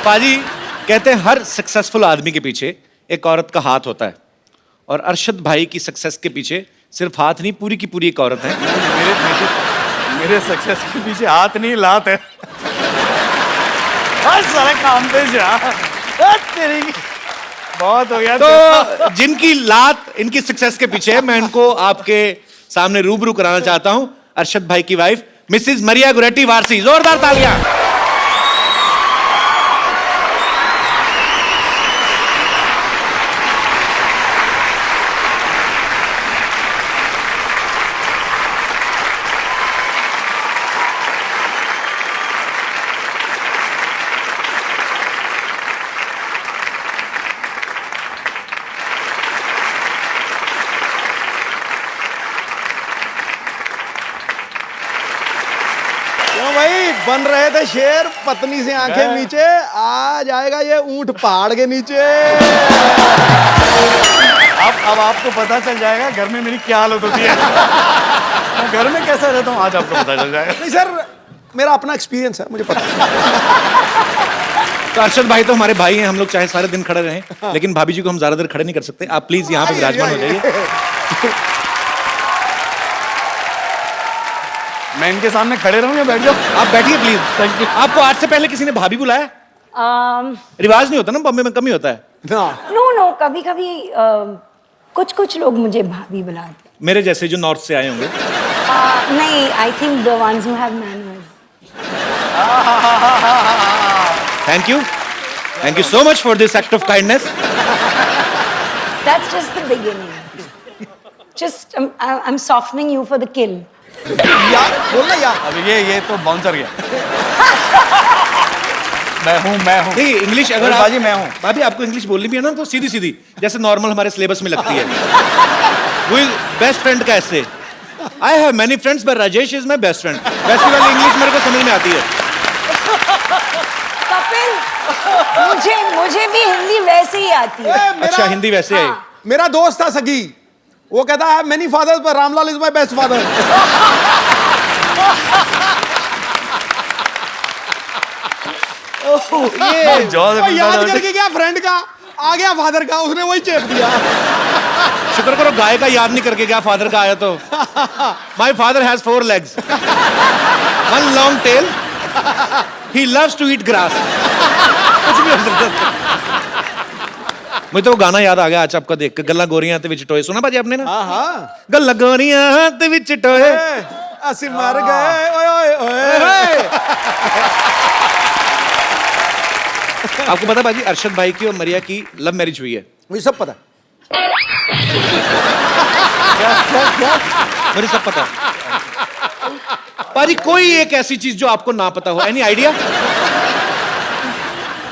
Speaker 1: पाजी कहते हैं हर सक्सेसफुल आदमी के पीछे एक औरत का हाथ होता है, और अरशद भाई की सक्सेस के पीछे सिर्फ हाथ नहीं, पूरी की पूरी एक औरत है।
Speaker 9: मेरे सक्सेस के पीछे हाथ नहीं, लात है। हर सारे काम पे जा। तेरी बहुत हो गया।
Speaker 1: तो जिनकी लात इनकी सक्सेस के पीछे है, मैं इनको आपके सामने रूबरू कराना चाहता हूं। अरशद भाई की वाइफ मिसेस मरिया गुरेटी वारसी, जोरदार तालियां।
Speaker 7: क्यों भाई, बन रहे थे शेर, पत्नी से आंखें नीचे, आ जाएगा ये ऊंट पहाड़ के नीचे।
Speaker 9: अब आपको पता चल जाएगा घर में मेरी क्या हालत होती है। मैं घर में कैसा रहता हूँ आज आपको पता चल जाएगा।
Speaker 7: नहीं सर, मेरा अपना एक्सपीरियंस है, मुझे पता है।
Speaker 1: तो अरशद भाई तो हमारे भाई हैं, हम लोग चाहे सारे दिन खड़े रहें, लेकिन भाभी जी को हम ज्यादा देर खड़े नहीं कर सकते। आप प्लीज यहाँ पे विराजमान हो जाइए।
Speaker 9: मैं इनके सामने खड़े रहूं या बैठ जाऊं?
Speaker 1: आप बैठिए प्लीज। Thank you. आपको आज से पहले किसी ने भाभी बुलाया? रिवाज नहीं होता ना, बॉम्बे में कम ही होता है।
Speaker 10: नो, कभी कभी कुछ लोग मुझे भाभी बुलाते हैं।
Speaker 1: मेरे जैसे जो नॉर्थ से आए होंगे।
Speaker 10: नहीं, I think the ones who have manners.
Speaker 1: Thank you so much for this act of kindness.
Speaker 10: That's just the beginning. just I'm softening you for the kill.
Speaker 8: यार बोलना यार।
Speaker 9: अब ये तो बाउंसर गया। मैं हूँ
Speaker 1: नहीं इंग्लिश अगर
Speaker 9: बाजी मैं हूँ।
Speaker 1: भाभी आपको इंग्लिश बोलनी भी है ना तो सीधी सीधी जैसे नॉर्मल हमारे सिलेबस में लगती है। वो बेस्ट फ्रेंड का ऐसे I have many friends but Rajesh is my best friend, वैसी वाली इंग्लिश मेरे को समझ में आती है।
Speaker 10: कपिल, मुझे भी हिंदी वैसे ही आती है।
Speaker 1: अच्छा हिंदी वैसे है।
Speaker 8: मेरा दोस्त था सगी, वो कहता है मेनी फादर्स पर Ramlal is my best father.
Speaker 9: ये
Speaker 8: याद करके क्या फ्रेंड का आ गया फादर का, उसने वही चेप दिया।
Speaker 1: शुक्र करो गाय का याद नहीं करके गया, फादर का आया तो। My father has 4 legs, 1 long tail, he loves to eat grass। कुछ भी हो सकता है। मुझे तो वो गाना याद आ गया आज आपका देख के, गल्ला गोरियां ते विच टोए, सुना भाजी आपने ना?
Speaker 8: हाँ
Speaker 1: गल्ला गोरियां ते विच टोए
Speaker 8: असि मर गए, ओए ओए ओए।
Speaker 1: आपको पता भाजी अरशद भाई की और मरिया की लव मैरिज हुई है?
Speaker 8: मुझे सब पता।
Speaker 1: मुझे सब पता है भाजी। कोई एक ऐसी चीज जो आपको ना पता हो, एनी आइडिया?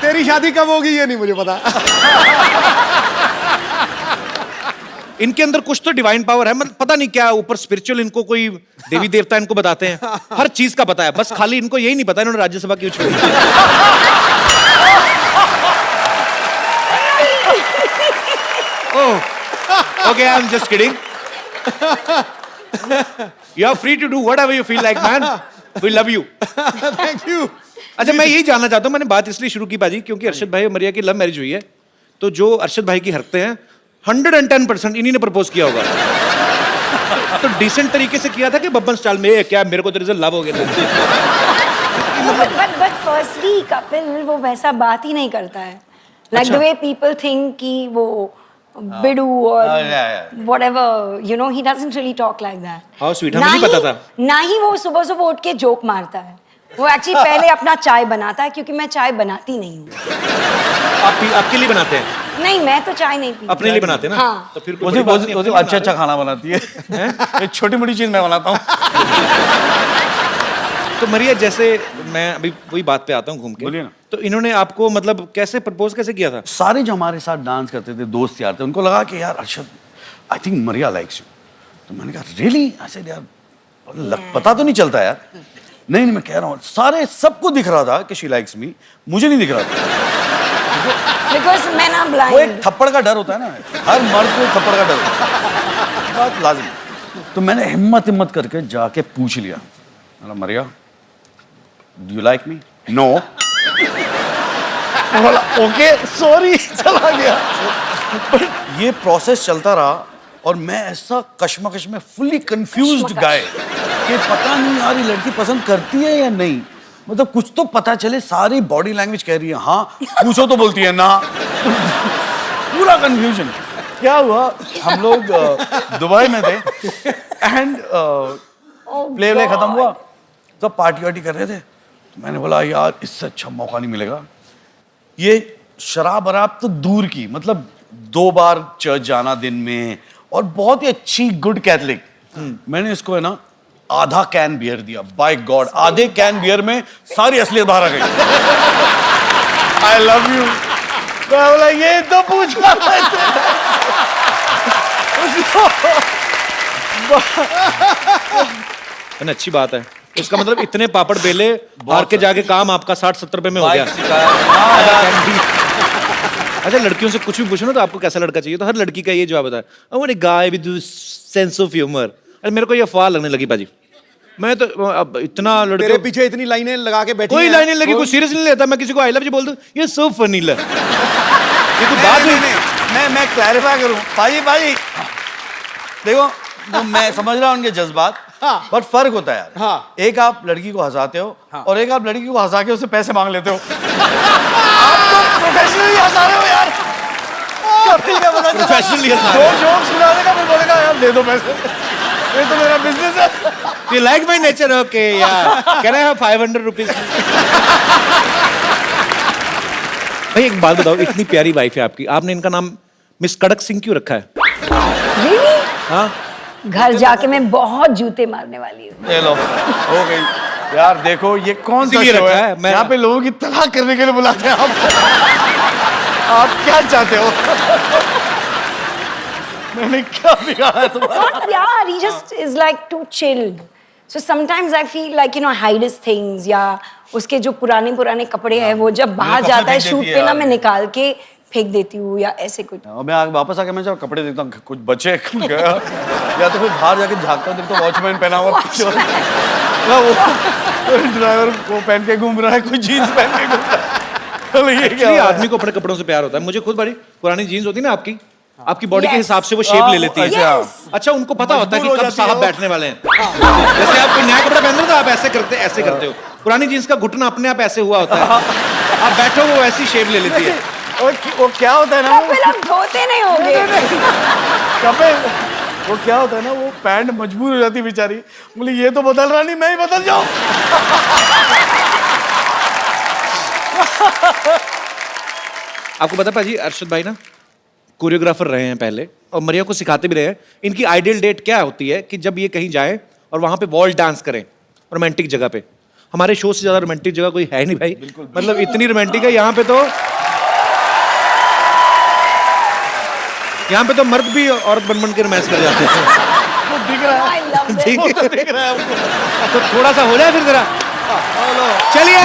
Speaker 8: तेरी शादी कब होगी ये नहीं मुझे पता।
Speaker 1: इनके अंदर कुछ तो डिवाइन पावर है, मतलब पता नहीं क्या ऊपर स्पिरिचुअल, इनको कोई देवी देवता इनको बताते हैं, हर चीज का पता है, बस खाली इनको यही नहीं पता इन्होंने राज्यसभा क्यों छोड़ी। Oh, okay, I'm just kidding. You are free to do whatever you feel like, man. We love you.
Speaker 8: Thank you.
Speaker 1: अच्छा मैं यही जानना चाहता हूँ, मैंने बात इसलिए शुरू की बाजी क्योंकि अरशद भाई और मरिया की लव मैरिज हुई है, तो जो अरशद भाई की हरकतें हैं 110% इन्हीं ने प्रपोज किया होगा। तो डिसेंट तरीके से किया था कि बब्बन स्टाइल में, ये क्या मेरे को तेरे से लव हो गया था।
Speaker 10: but firstly कपिल वो वैसा बात ही नहीं करता है, like the way people think कि वो बिडू और whatever, you know, he doesn't really talk like that.
Speaker 1: How sweet, हमें नहीं पता था।
Speaker 10: ना ही वो सुबह सुबह उठ के जोक मारता है, वो एक्चुअली पहले अपना चाय बनाता है, क्योंकि मैं चाय बनाती नहीं हूँ।
Speaker 1: आपके लिए बनाते हैं?
Speaker 10: नहीं, मैं तो चाय नहीं पीती।
Speaker 1: अपने लिए बनाते हैं ना?
Speaker 10: हाँ।
Speaker 1: तो फिर कोई बड़ी बात नहीं, अपने लिए
Speaker 9: अच्छा खाना बनाती है। एक छोटी मोटी चीज मैं बनाता हूँ।
Speaker 1: तो मरिया जैसे मैं अभी वही बात पे आता हूँ घूम के,
Speaker 9: बोलिए ना।
Speaker 1: तो इन्होंने आपको मतलब कैसे प्रपोज कैसे किया था?
Speaker 9: सारे जो हमारे साथ डांस करते थे, दोस्त यार थे, उनको लगा कि यार Arshad I think Maria likes you. तो मैंने कहा रियली? ऐसे यार पता तो नहीं चलता यार। नहीं मैं कह रहा हूँ, सारे सबको दिख रहा था कि शी लाइक्स मी, मुझे नहीं दिख रहा था।
Speaker 10: Because men are blind.
Speaker 9: वो एक थप्पड़ का डर होता है ना, हर मर्द को थप्पड़ का डर होता है, बात लाजिम। तो मैंने हिम्मत करके जाके पूछ लिया, Maria do you like me? No. बोला ओके सॉरी, चला गया। बट ये प्रोसेस चलता रहा और मैं ऐसा कश्मकश में फुल्ली कंफ्यूज्ड गाय कि पता नहीं यार ये लड़की पसंद करती है या नहीं, मतलब कुछ तो पता चले। सारी बॉडी लैंग्वेज कह रही है हाँ, पूछो तो बोलती है ना। पूरा कंफ्यूजन। क्या हुआ, हम लोग दुबई में थे एंड प्ले खत्म हुआ, तो पार्टी वार्टी कर रहे थे। तो मैंने बोला यार इससे अच्छा मौका नहीं मिलेगा, ये शराब वराब तो दूर की, मतलब 2 बार चर्च जाना दिन में और बहुत ही अच्छी गुड कैथलिक। मैंने इसको है ना आधा कैन बियर दिया, बाय गॉड आधे कैन बियर में सारी असलियत बाहर आ गई। I love you. मैं बोला ये तो पूछना
Speaker 1: है। अच्छी बात है, इसका मतलब इतने पापड़ बेले बाहर के जाके काम आपका 60-70 रुपए में हो गया। अच्छा लड़कियों से कुछ भी पूछो ना तो आपको कैसा लड़का चाहिए, तो हर लड़की का ये जवाब होता है I want a guy with sense of humour. अरे मेरे को ये अफवाह लगने लगी बाजी, मैं तो अब इतना लड़के
Speaker 8: तेरे पीछे इतनी लाइनें लगा के बैठी
Speaker 1: कोई
Speaker 8: हैं।
Speaker 1: लाइनें लगी, कोई सीरियस नहीं लेता। मैं किसी को आई लव यू बोल दूं ये सो फनी ल, ये तो बात
Speaker 9: नहीं, मैं क्लैरिफाई करूं भाई देखो, तो मैं समझ रहा हूं उनके जज्बात, बट फर्क होता है यार।
Speaker 8: हाँ।
Speaker 9: एक आप लड़की को हंसाते हो और एक आप लड़की को हंसा के उससे पैसे मांग लेते हो। आप तो प्रोफेशनली हंसा रहे हो यार।
Speaker 1: प्रोफेशनली हंसा
Speaker 9: दो जोक सुना देगा फिर बोलेगा यार दे दो पैसे, ये तो मेरा बिजनेस है।
Speaker 1: You like my nature? Okay, yeah. Can I have 500 rupees? भाई एक बात बताओ, इतनी प्यारी वाइफ है आपकी, आपने इनका नाम मिस कड़क सिंह क्यों रखा है?
Speaker 10: Really?
Speaker 1: हाँ
Speaker 10: घर जाके मैं बहुत जूते मारने वाली हूँ।
Speaker 9: ये लो हो गई यार। देखो ये कौन सा
Speaker 1: इसीलिए
Speaker 9: शो
Speaker 1: रखा
Speaker 9: है?
Speaker 1: है, मैं-
Speaker 9: यहाँ पे लोगों की तलाक करने के लिए बुलाते हैं आप क्या चाहते हो? मैंने क्या बिगाड़ा है तुम्हारा?
Speaker 10: Not प्यार, he just is like too chill. So sometimes I feel like hide his things, या उसके जो पुराने कपड़े हैं वो जब बाहर
Speaker 9: कपड़े
Speaker 10: जाता है
Speaker 9: फेंक
Speaker 10: शूट
Speaker 9: देती है
Speaker 10: पे ना
Speaker 9: यार।
Speaker 10: मैं निकाल के फेंक देती हूँ या ऐसे कुछ।
Speaker 9: और मैं वापस आके मैं जब कपड़े देखता हूँ कुछ बचे गया या तो फिर बाहर जाके झाँकता हूँ देखता हूँ वॉचमैन पहना हुआ पीछे वाला। ना वो ड्राइवर वो पहन के घूम रहा है, कोई जीन्स पहन के घूम रहा है। तो ये क्या
Speaker 1: Actually,
Speaker 9: हो रहा है?
Speaker 1: आदमी को अपने कपड़ों से प्यार होता है। मुझे खुद बड़ी पुरानी जीन्स होती है ना आपकी बॉडी के
Speaker 10: Yes.
Speaker 1: हिसाब से वो शेप ले लेती है।
Speaker 10: Yes.
Speaker 1: अच्छा उनको पता होता है कि
Speaker 9: मजबूर हो
Speaker 1: कब
Speaker 9: जाती है
Speaker 1: साहब
Speaker 9: वो।
Speaker 1: बैठने वाले हैं। जैसे आप कोई नया कपड़ा पहन रहे हो तो आप ऐसे करते हो। पुरानी जीन्स का घुटना अपने आप ऐसे हुआ होता है, आप बैठो वो ऐसी शेप ले लेती है।
Speaker 9: वो क्या होता है ना
Speaker 10: कपिल अब धोते नहीं होंगे।
Speaker 9: कपिल वो क्या होता है ना वो पैंट मजबूर हो जाती है बेचारी। बोली ये तो बदल रहा नहीं, मैं ही बदल जाऊं।
Speaker 1: आपको पता पाजी अरशद भाई ना कोरियोग्राफर रहे हैं पहले और मरिया को सिखाते भी रहे हैं। इनकी आइडियल डेट क्या होती है कि जब ये कहीं जाए और वहां पे वॉल डांस करें रोमांटिक जगह पे। हमारे शो से ज्यादा रोमांटिक जगह कोई है नहीं भाई। मतलब इतनी रोमांटिक है यहाँ पे तो मर्द भी औरत बन के रोमांस कर जाते हैं।
Speaker 10: I love this.
Speaker 1: ठीक है?
Speaker 9: दिख रहा है आपको।
Speaker 1: तो थोड़ा सा हो जाए फिर जरा। चलिए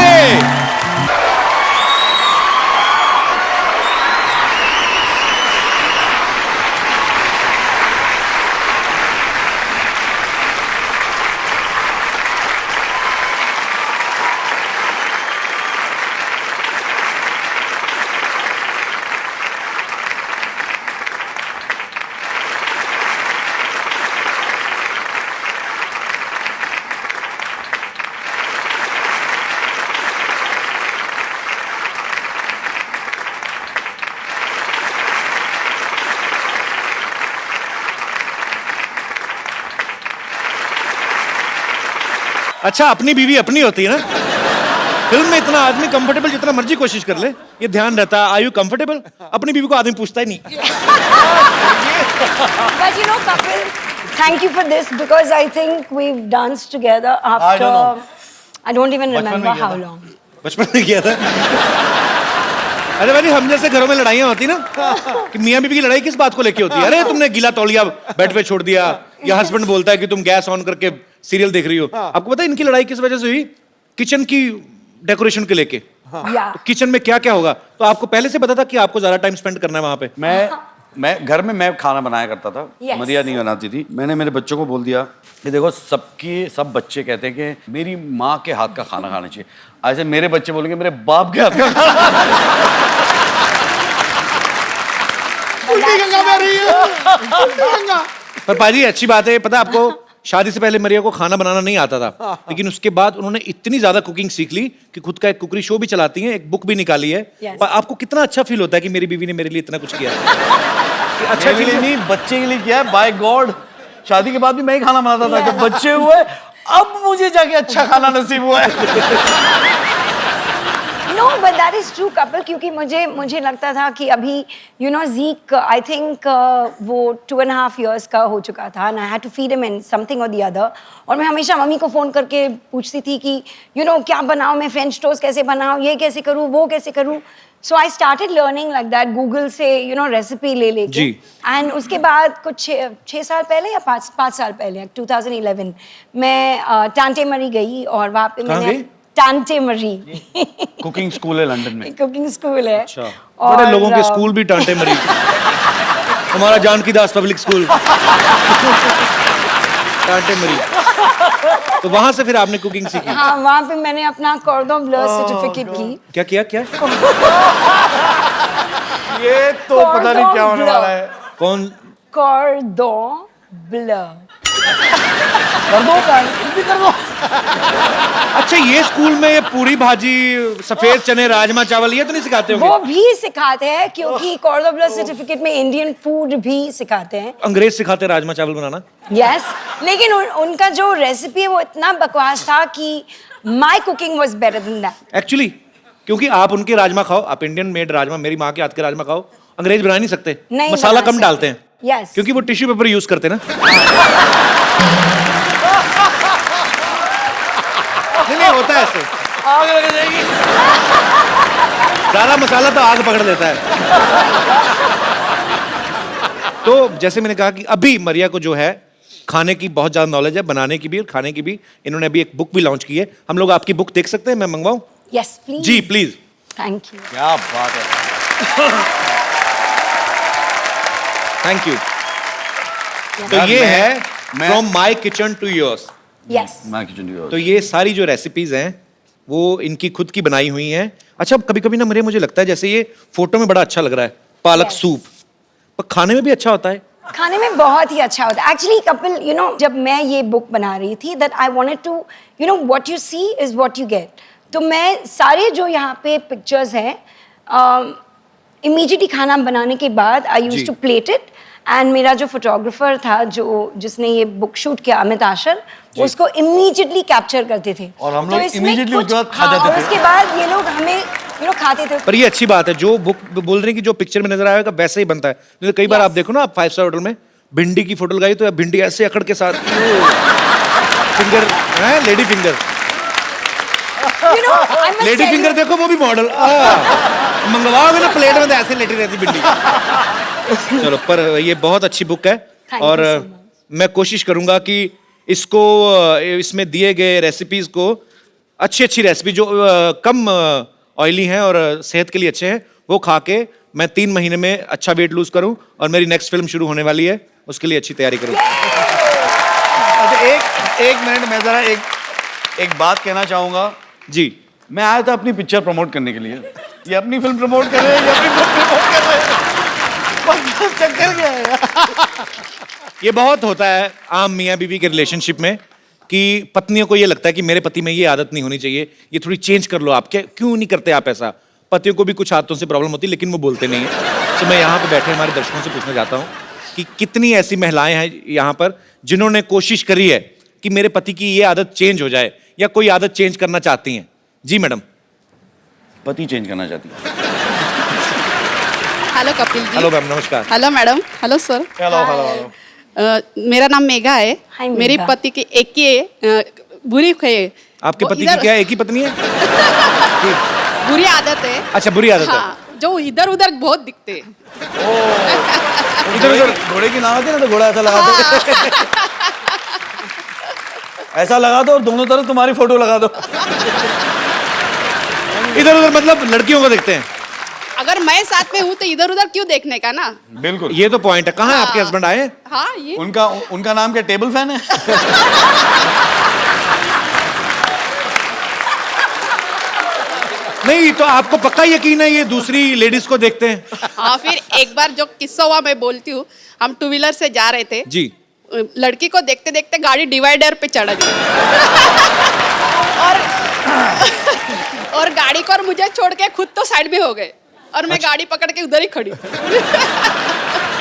Speaker 1: अच्छा अपनी बीवी अपनी होती है ना। फिल्म में इतना आदमी कंफर्टेबल जितना मर्जी कोशिश कर ले, ये ध्यान रहता है, आर यू कंफर्टेबल? अपनी बीवी को आदमी पूछता ही नहीं।
Speaker 10: But Kapil, thank you for this because I think we've danced together after I don't even remember how long.
Speaker 1: बचपन में किया था। अरे भाई हम जैसे घरों में लड़ाइयाँ होती ना कि मियाँ बीवी की लड़ाई किस बात को लेके होती है? अरे तुमने गीला तौलिया बेड पे छोड़ दिया, या हस्बैंड बोलता है कि तुम गैस ऑन करके सीरियल देख रही हो। आपको पता है इनकी लड़ाई किस वजह से हुई? किचन की डेकोरेशन के लेके।
Speaker 10: Yeah.
Speaker 1: तो किचन में क्या क्या होगा तो आपको पहले से पता था कि आपको ज्यादा टाइम स्पेंड करना है वहां पे?
Speaker 9: मैं घर में मैं खाना बनाया करता था।
Speaker 10: Yes.
Speaker 9: मरिया नहीं बनाती थी। मैंने मेरे बच्चों को बोल दिया कि देखो सब बच्चे कहते हैं कि मेरी माँ के हाथ का खाना खाना चाहिए। ऐसे मेरे बच्चे बोलेंगे मेरे बाप के हाथ का खाना।
Speaker 1: पर पाजी अच्छी बात है, पता है आपको शादी से पहले मरिया को खाना बनाना नहीं आता था, लेकिन उसके बाद उन्होंने इतनी ज्यादा कुकिंग सीख ली कि खुद का एक कुकरी शो भी चलाती हैं, एक बुक भी निकाली है।
Speaker 10: Yes.
Speaker 1: पर आपको कितना अच्छा फील होता है कि मेरी बीवी ने मेरे लिए इतना कुछ किया है। कि
Speaker 9: अच्छा के लिए नहीं बच्चे के लिए किया है। बाय गॉड शादी के बाद भी मैं ही खाना बनाता था। जब बच्चे हुए अब मुझे जाके अच्छा खाना नसीब हुआ है।
Speaker 10: No, but that is true, Kapil, क्योंकि मुझे लगता था कि अभी Zeke, I think वो 2.5 years का हो चुका था and I had to feed him in something or the other. और मैं हमेशा मम्मी को फोन करके पूछती थी कि क्या बनाऊँ मैं, फ्रेंच टोस्ट कैसे बनाऊँ, ये कैसे करूँ, वो कैसे करूँ। So I started learning like that, Google से रेसिपी ले लेके।
Speaker 1: जी।
Speaker 10: And उसके बाद कुछ 6 साल पहले या 5 साल पहले 2011 मैं टांटे मरी गई और वहाँ पे
Speaker 1: कहाँ
Speaker 10: मैंने
Speaker 1: गई?
Speaker 10: टांटे मरी
Speaker 9: कुकिंग स्कूल है लंदन में।
Speaker 10: कुकिंग स्कूल है।
Speaker 1: अच्छा, बड़े लोगों के स्कूल भी टांटे मरी। हमारा जानकी दास पब्लिक स्कूल टांटे मरी। तो वहां से फिर आपने कुकिंग सीखी?
Speaker 10: हाँ, वहाँ पे मैंने अपना कॉर्डन ब्लू सर्टिफिकेट की।
Speaker 1: क्या
Speaker 9: ये तो पता नहीं क्या होने वाला है।
Speaker 1: कौन?
Speaker 10: कॉर्डन ब्लू।
Speaker 9: कर दो।
Speaker 1: अच्छा ये स्कूल में ये पूरी भाजी, सफेद चने, राजमा चावल ये तो नहीं सिखाते होंगे?
Speaker 10: वो भी सिखाते हैं क्योंकि कॉर्डन ब्लू सर्टिफिकेट में इंडियन फूड भी सिखाते हैं।
Speaker 1: अंग्रेज सिखाते राजमा चावल बनाना?
Speaker 10: यस, लेकिन उनका जो रेसिपी है वो इतना बकवास था कि my cooking was better than that.
Speaker 1: Actually क्योंकि आप उनके राजमा खाओ, आप इंडियन मेड राजमा, मेरी माँ के हाथ के राजमा खाओ, अंग्रेज बना नहीं सकते।
Speaker 10: नहीं
Speaker 1: मसाला
Speaker 10: बना
Speaker 1: कम डालते हैं।
Speaker 10: Yes.
Speaker 1: क्योंकि वो टिश्यू पेपर यूज करते ना। नहीं होता है ऐसे।
Speaker 5: आग लग जाएगी।
Speaker 1: ज्यादा मसाला तो आग पकड़ लेता है। तो जैसे मैंने कहा कि अभी मरिया को जो है खाने की बहुत ज्यादा नॉलेज है, बनाने की भी और खाने की भी। इन्होंने अभी एक बुक भी लॉन्च की है। हम लोग आपकी बुक देख सकते हैं? मैं मंगवाऊं?
Speaker 10: Yes, please.
Speaker 1: जी प्लीज।
Speaker 10: Thank you.
Speaker 9: क्या बात है।
Speaker 1: Thank you. तो
Speaker 9: यार,
Speaker 1: ये है
Speaker 9: मैं-
Speaker 1: from my kitchen to yours.
Speaker 10: Yes.
Speaker 9: मैं किचन डी
Speaker 1: तो ये सारी जो रेसिपीज हैं वो इनकी खुद की बनाई हुई हैं। अच्छा, कभी कभी ना मुझे लगता है जैसे ये फोटो में बड़ा अच्छा लग रहा है पालक
Speaker 10: Yes.
Speaker 1: सूप, पर खाने में भी अच्छा होता है।
Speaker 10: खाने में बहुत ही अच्छा होता है एक्चुअली कपिल यू नो जब मैं ये बुक बना रही थी that I wanted to you know what you see is what you get. तो मैं सारे जो यहाँ पे पिक्चर्स हैं इमीडिएटली खाना बनाने के बाद आई
Speaker 1: जी।
Speaker 10: Use to plate it and मेरा जो फोटोग्राफर था जिसने ये बुक शूट किया अमित आशर वो उसको इमीडिएटली कैप्चर करते थे
Speaker 9: और हम
Speaker 10: तो
Speaker 9: लोग
Speaker 10: इसमें
Speaker 9: immediately
Speaker 10: कुछ-
Speaker 9: उसके बाद खा
Speaker 10: हाँ,
Speaker 9: जाते
Speaker 10: और
Speaker 9: थे।
Speaker 10: उसके बाद ये लोग हमें यू नो खाते थे।
Speaker 1: पर ये अच्छी बात है, जो बुक बोल रहे हैं कि जो पिक्चर में नजर आएगा वैसे ही बनता है। नहीं तो कई बार
Speaker 10: Yes.
Speaker 1: आप देखो ना, आप 5 स्टार होटल में भिंडी की फोटो लगाई तो भिंडी ऐसे अकड़ के साथ फिंगर है, lady finger.
Speaker 10: You know, I must
Speaker 1: lady
Speaker 10: tell
Speaker 1: finger
Speaker 10: you-
Speaker 1: देखो, वो भी मॉडल मंगवाओगे ना प्लेट में तो ऐसे लेटी रहती भिंडी। चलो, पर ये बहुत अच्छी बुक है।
Speaker 10: Thank you
Speaker 1: और
Speaker 10: so much.
Speaker 1: मैं कोशिश करूंगा कि इसको इसमें दिए गए रेसिपीज को अच्छी अच्छी रेसिपी जो कम ऑयली हैं और सेहत के लिए अच्छे हैं वो खा के मैं 3 महीने में अच्छा वेट लूज करूं और मेरी नेक्स्ट फिल्म शुरू होने वाली है, उसके लिए अच्छी तैयारी करूं।
Speaker 9: अच्छा, एक मिनट मैं जरा एक बात कहना चाहूंगा।
Speaker 1: जी,
Speaker 9: मैं आया था अपनी पिक्चर प्रमोट करने के लिए। ये अपनी फिल्म प्रमोट कर रहे हैं, ये अपनी बुक प्रमोट कर रहे हैं। चक्कर क्या है?
Speaker 1: ये बहुत होता है आम मियाँ बीवी के रिलेशनशिप में कि पत्नियों को ये लगता है कि मेरे पति में ये आदत नहीं होनी चाहिए, ये थोड़ी चेंज कर लो आप। क्या क्यों नहीं करते आप ऐसा? पतियों को भी कुछ आदतों से प्रॉब्लम होती है लेकिन वो बोलते नहीं है। तो मैं यहाँ पे बैठे हमारे दर्शकों से पूछना चाहता हूँ कि कितनी ऐसी महिलाएं हैं यहाँ पर जिन्होंने कोशिश करी है कि मेरे पति की ये आदत चेंज हो जाए या कोई आदत चेंज करना चाहती हैं? जी मैडम।
Speaker 9: पति चेंज करना चाहती है।
Speaker 11: Hello Kapil ji.
Speaker 1: Hello ma'am, नमस्कार।
Speaker 11: Hello madam. Hello sir.
Speaker 5: Hello.
Speaker 11: मेरा नाम मेघा है।
Speaker 10: Hi, मेघा।
Speaker 11: मेरी पति की एक ही बुरी है।
Speaker 1: आपके
Speaker 11: वो
Speaker 1: पति की
Speaker 11: इधर-
Speaker 1: क्या एक ही पत्नी है?
Speaker 11: बुरी आदत है।
Speaker 1: अच्छा, बुरी आदत है।
Speaker 11: हाँ, जो इधर उधर बहुत दिखते हैं।
Speaker 1: इधर उधर
Speaker 9: घोड़े की नाव आती है ना, तो घोड़ा ऐसा लगा दो। ऐसा लगा दो और दोनों तरफ तुम्हारी फोटो लगा दो।
Speaker 1: इधर उधर मतलब लड़कियों को देखते हैं।
Speaker 11: अगर मैं साथ में हूँ तो इधर उधर क्यों देखने का ना।
Speaker 9: बिल्कुल।
Speaker 1: ये तो पॉइंट है। कहाँ है आपके हस्बैंड? आए?
Speaker 11: हाँ, ये
Speaker 9: उनका नाम क्या टेबल फैन है?
Speaker 1: नहीं, तो आपको पक्का यकीन है ये दूसरी लेडीज को देखते हैं?
Speaker 11: हाँ, फिर एक बार जो किस्सा हुआ मैं बोलती हूँ। हम 2 व्हीलर से जा रहे थे।
Speaker 1: जी।
Speaker 11: लड़की को देखते देखते गाड़ी डिवाइडर पे चढ़ गई और गाड़ी को और मुझे छोड़ के खुद तो साइड में हो गए और मैं गाड़ी पकड़ के उधर ही खड़ी।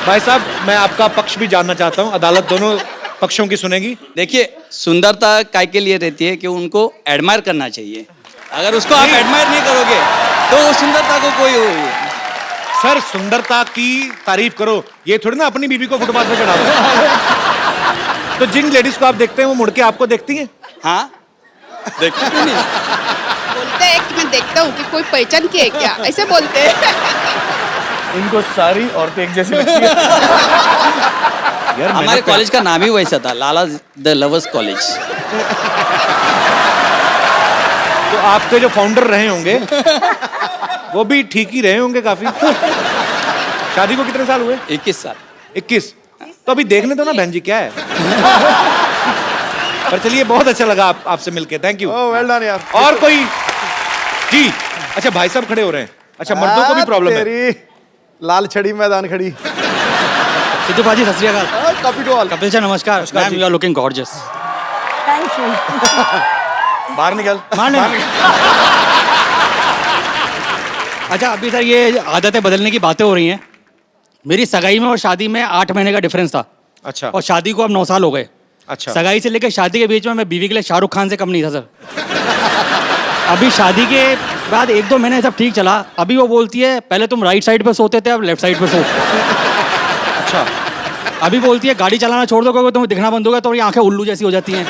Speaker 1: भाई साहब, मैं आपका पक्ष भी जानना चाहता हूँ। अदालत दोनों पक्षों की सुनेगी।
Speaker 12: देखिए, सुंदरता काय के लिए रहती है कि उनको एडमायर करना चाहिए। अगर उसको आप एडमायर नहीं करोगे तो वो सुंदरता को कोई
Speaker 1: सर, सुंदरता की तारीफ करो, ये थोड़ी ना अपनी बीवी को फुटपाथ पे चढ़ा दो। तो जिन लेडीज को आप देखते हैं वो मुड़ के आपको देखती हैं?
Speaker 12: हाँ, देखते क्यों नहीं?
Speaker 11: बोलते हैं कि मैं देखता हूँ कि कोई पहचान की है क्या, ऐसे बोलते हैं।
Speaker 5: इनको सारी औरतें एक जैसी लगती है।
Speaker 1: यार,
Speaker 12: हमारे कॉलेज का नाम ही वैसा था, लाला द लवर्स कॉलेज।
Speaker 1: तो आपके जो फाउंडर रहे होंगे वो भी ठीक ही रहे होंगे काफी। शादी को कितने साल हुए?
Speaker 12: 21 साल।
Speaker 1: 21। तो अभी देख ले तो ना बहन जी क्या है। पर चलिए, बहुत अच्छा लगा आपसे मिलके। Thank you.
Speaker 7: Oh, well done यार।
Speaker 1: और कोई? जी। अच्छा, भाई साहब खड़े हो रहे हैं। अच्छा, मर्दों को भी प्रॉब्लम है?
Speaker 7: तेरी लाल छड़ी मैदान खड़ी।
Speaker 12: सिद्धू बाजी, Sat Shri Akal.
Speaker 7: Copy to all.
Speaker 12: Kapil sir नमस्कार। Ma'am, you are looking gorgeous.
Speaker 10: Thank you.
Speaker 9: बाहर निकल।
Speaker 12: अच्छा, अभी सर ये आदतें बदलने की बातें हो रही हैं। मेरी सगाई में और शादी में 8 महीने का डिफरेंस था
Speaker 1: अच्छा।
Speaker 12: और शादी को अब 9 साल हो गए।
Speaker 1: अच्छा।
Speaker 12: सगाई से लेकर शादी के बीच में मैं बीवी के लिए शाहरुख खान से कम नहीं था सर। अभी शादी के बाद 1-2 महीने सब ठीक चला। अभी वो बोलती है पहले तुम राइट साइड पे सोते थे, अब लेफ्ट साइड पे सो।
Speaker 1: अच्छा।
Speaker 12: अभी बोलती है गाड़ी चलाना छोड़ दो, क्योंकि तुम्हें दिखना बंद होगा तो ये आंखें उल्लू जैसी हो जाती हैं।